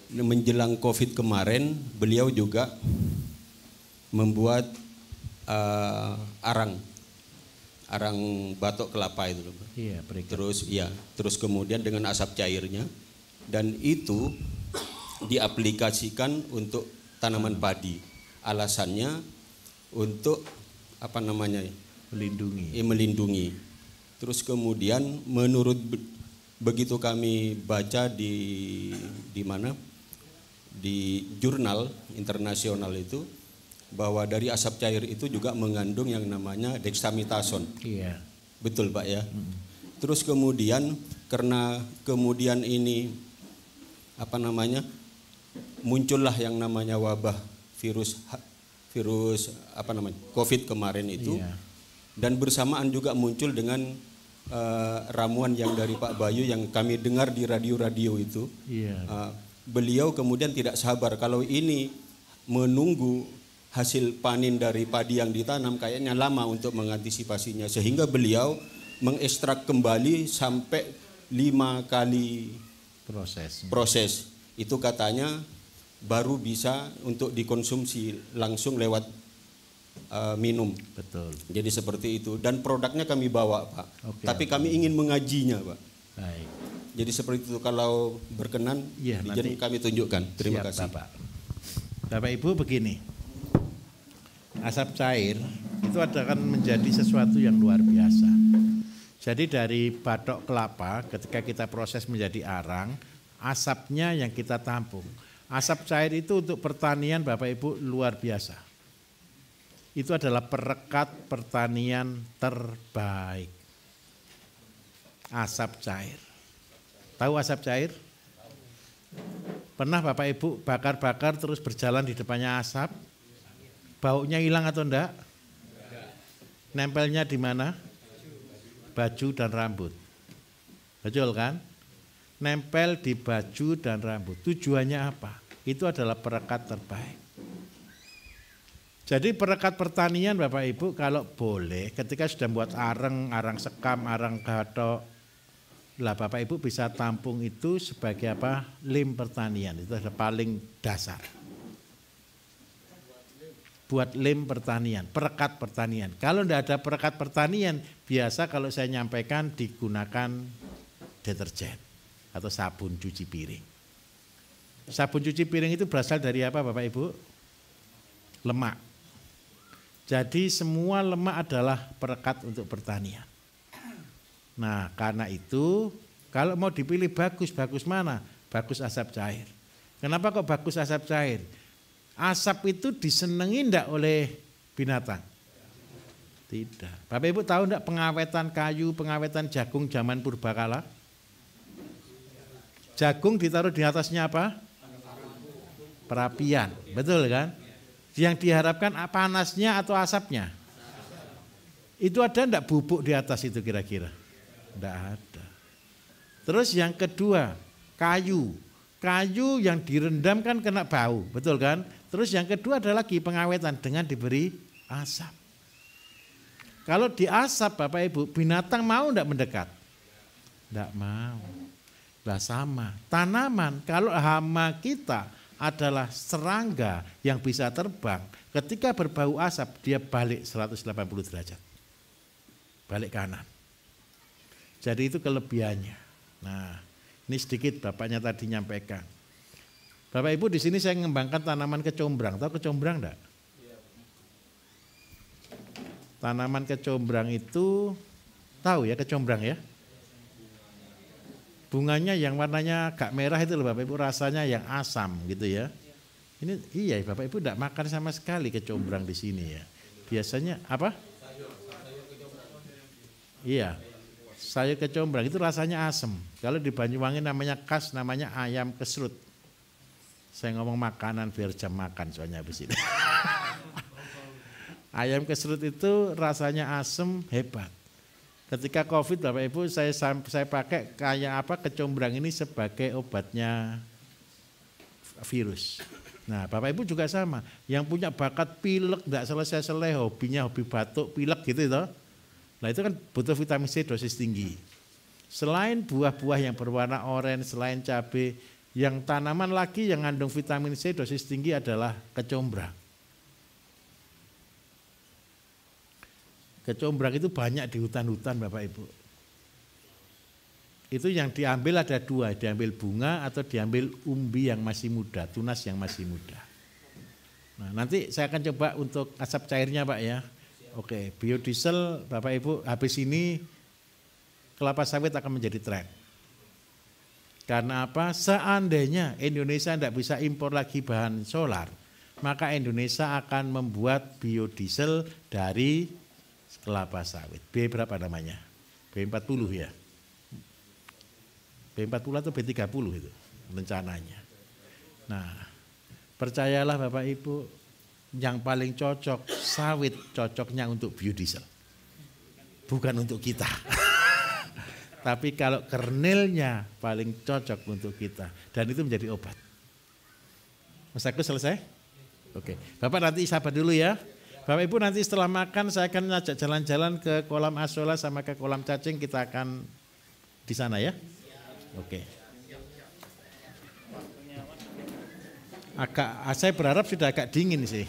menjelang COVID kemarin, beliau juga membuat arang batok kelapa itu, Pak. Iya, terus kemudian dengan asap cairnya, dan itu diaplikasikan untuk tanaman padi. Alasannya untuk melindungi. Terus kemudian menurut begitu kami baca di mana di jurnal internasional itu, bahwa dari asap cair itu juga mengandung yang namanya dexamethasone. Iya. Betul, Pak ya. Terus kemudian karena kemudian ini muncullah yang namanya wabah virus COVID kemarin itu. Iya. Dan bersamaan juga muncul dengan ramuan yang dari Pak Bayu yang kami dengar di radio-radio itu. Iya. Beliau kemudian tidak sabar kalau ini menunggu hasil panen dari padi yang ditanam kayaknya lama untuk mengantisipasinya, sehingga beliau mengekstrak kembali sampai 5 kali proses. Itu katanya baru bisa untuk dikonsumsi langsung lewat minum. Betul. Jadi seperti itu, dan produknya kami bawa, Pak. Tapi kami ingin mengajinya, Pak. Baik. Jadi seperti itu, kalau berkenan jadi kami tunjukkan. Terima kasih. Bapak Ibu, begini. Asap cair itu akan menjadi sesuatu yang luar biasa. Jadi dari batok kelapa ketika kita proses menjadi arang, asapnya yang kita tampung. Asap cair itu untuk pertanian, Bapak Ibu, luar biasa. Itu adalah perekat pertanian terbaik. Asap cair. Tahu asap cair? Pernah Bapak Ibu bakar-bakar terus berjalan di depannya asap? Baunya hilang atau enggak? Nempelnya di mana? Baju dan rambut. Betul kan? Nempel di baju dan rambut. Tujuannya apa? Itu adalah perekat terbaik. Jadi perekat pertanian, Bapak Ibu, kalau boleh ketika sudah buat arang sekam, arang gatok, lah Bapak Ibu bisa tampung itu sebagai apa? Lem pertanian. Itu adalah paling dasar. Buat lem pertanian, perekat pertanian. Kalau tidak ada perekat pertanian, biasa kalau saya nyampaikan digunakan deterjen atau sabun cuci piring. Sabun cuci piring itu berasal dari apa, Bapak Ibu? Lemak. Jadi semua lemak adalah perekat untuk pertanian. Nah, karena itu kalau mau dipilih bagus mana? Bagus asap cair. Kenapa kok bagus asap cair? Asap itu disenengi enggak oleh binatang? Tidak. Bapak Ibu tahu enggak pengawetan kayu, pengawetan jagung zaman purbakala? Jagung ditaruh di atasnya apa? Perapian, betul kan? Yang diharapkan panasnya atau asapnya? Itu ada enggak bubuk di atas itu kira-kira? Enggak ada. Terus yang kedua, kayu. Kayu yang direndam kan kena bau, betul kan? Terus yang kedua adalah lagi pengawetan dengan diberi asap. Kalau di asap, Bapak Ibu, binatang mau enggak mendekat? Enggak mau. Lah sama, tanaman kalau hama kita adalah serangga yang bisa terbang, ketika berbau asap dia balik 180 derajat. Balik kanan. Jadi itu kelebihannya. Nah, ini sedikit Bapaknya tadi nyampaikan. Bapak Ibu, di sini saya mengembangkan tanaman kecombrang. Tahu kecombrang enggak? Tanaman kecombrang itu tahu ya kecombrang ya? Bunganya yang warnanya agak merah itu loh Bapak Ibu, rasanya yang asam gitu ya. Ini iya Bapak Ibu enggak makan sama sekali kecombrang di sini ya. Biasanya apa? Iya. sayur kecombrang itu rasanya asem. Kalau di Banyuwangi namanya khas, namanya ayam kesrut. Saya ngomong makanan biar jam makan soalnya habis ini. Ayam kesrut itu rasanya asem hebat. Ketika COVID Bapak Ibu saya pakai kayak apa kecombrang ini sebagai obatnya virus. Nah Bapak Ibu juga sama, yang punya bakat pilek tidak selesai-selesai, hobinya hobi batuk, pilek gitu toh. Nah itu kan butuh vitamin C dosis tinggi. Selain buah-buah yang berwarna oranye, selain cabai, yang tanaman lagi yang mengandung vitamin C dosis tinggi adalah kecombrang. Kecombrang itu banyak di hutan-hutan Bapak Ibu. Itu yang diambil ada dua, diambil bunga atau diambil umbi yang masih muda, tunas yang masih muda. Nah, nanti saya akan coba untuk asap cairnya Pak ya. Oke, biodiesel Bapak Ibu habis ini kelapa sawit akan menjadi tren. Karena apa? Seandainya Indonesia tidak bisa impor lagi bahan solar, maka Indonesia akan membuat biodiesel dari kelapa sawit. B berapa namanya? B40 ya. B40 atau B30 itu rencananya. Nah, percayalah Bapak Ibu, yang paling cocok sawit cocoknya untuk biodiesel. Bukan untuk kita. Tapi kalau kernelnya paling cocok untuk kita dan itu menjadi obat. Mas Agus selesai? Oke. Bapak nanti sabar dulu ya. Bapak Ibu nanti setelah makan saya akan ngajak jalan-jalan ke kolam Asola sama ke kolam cacing, kita akan di sana ya. Oke. Saya berharap sudah agak dingin sih.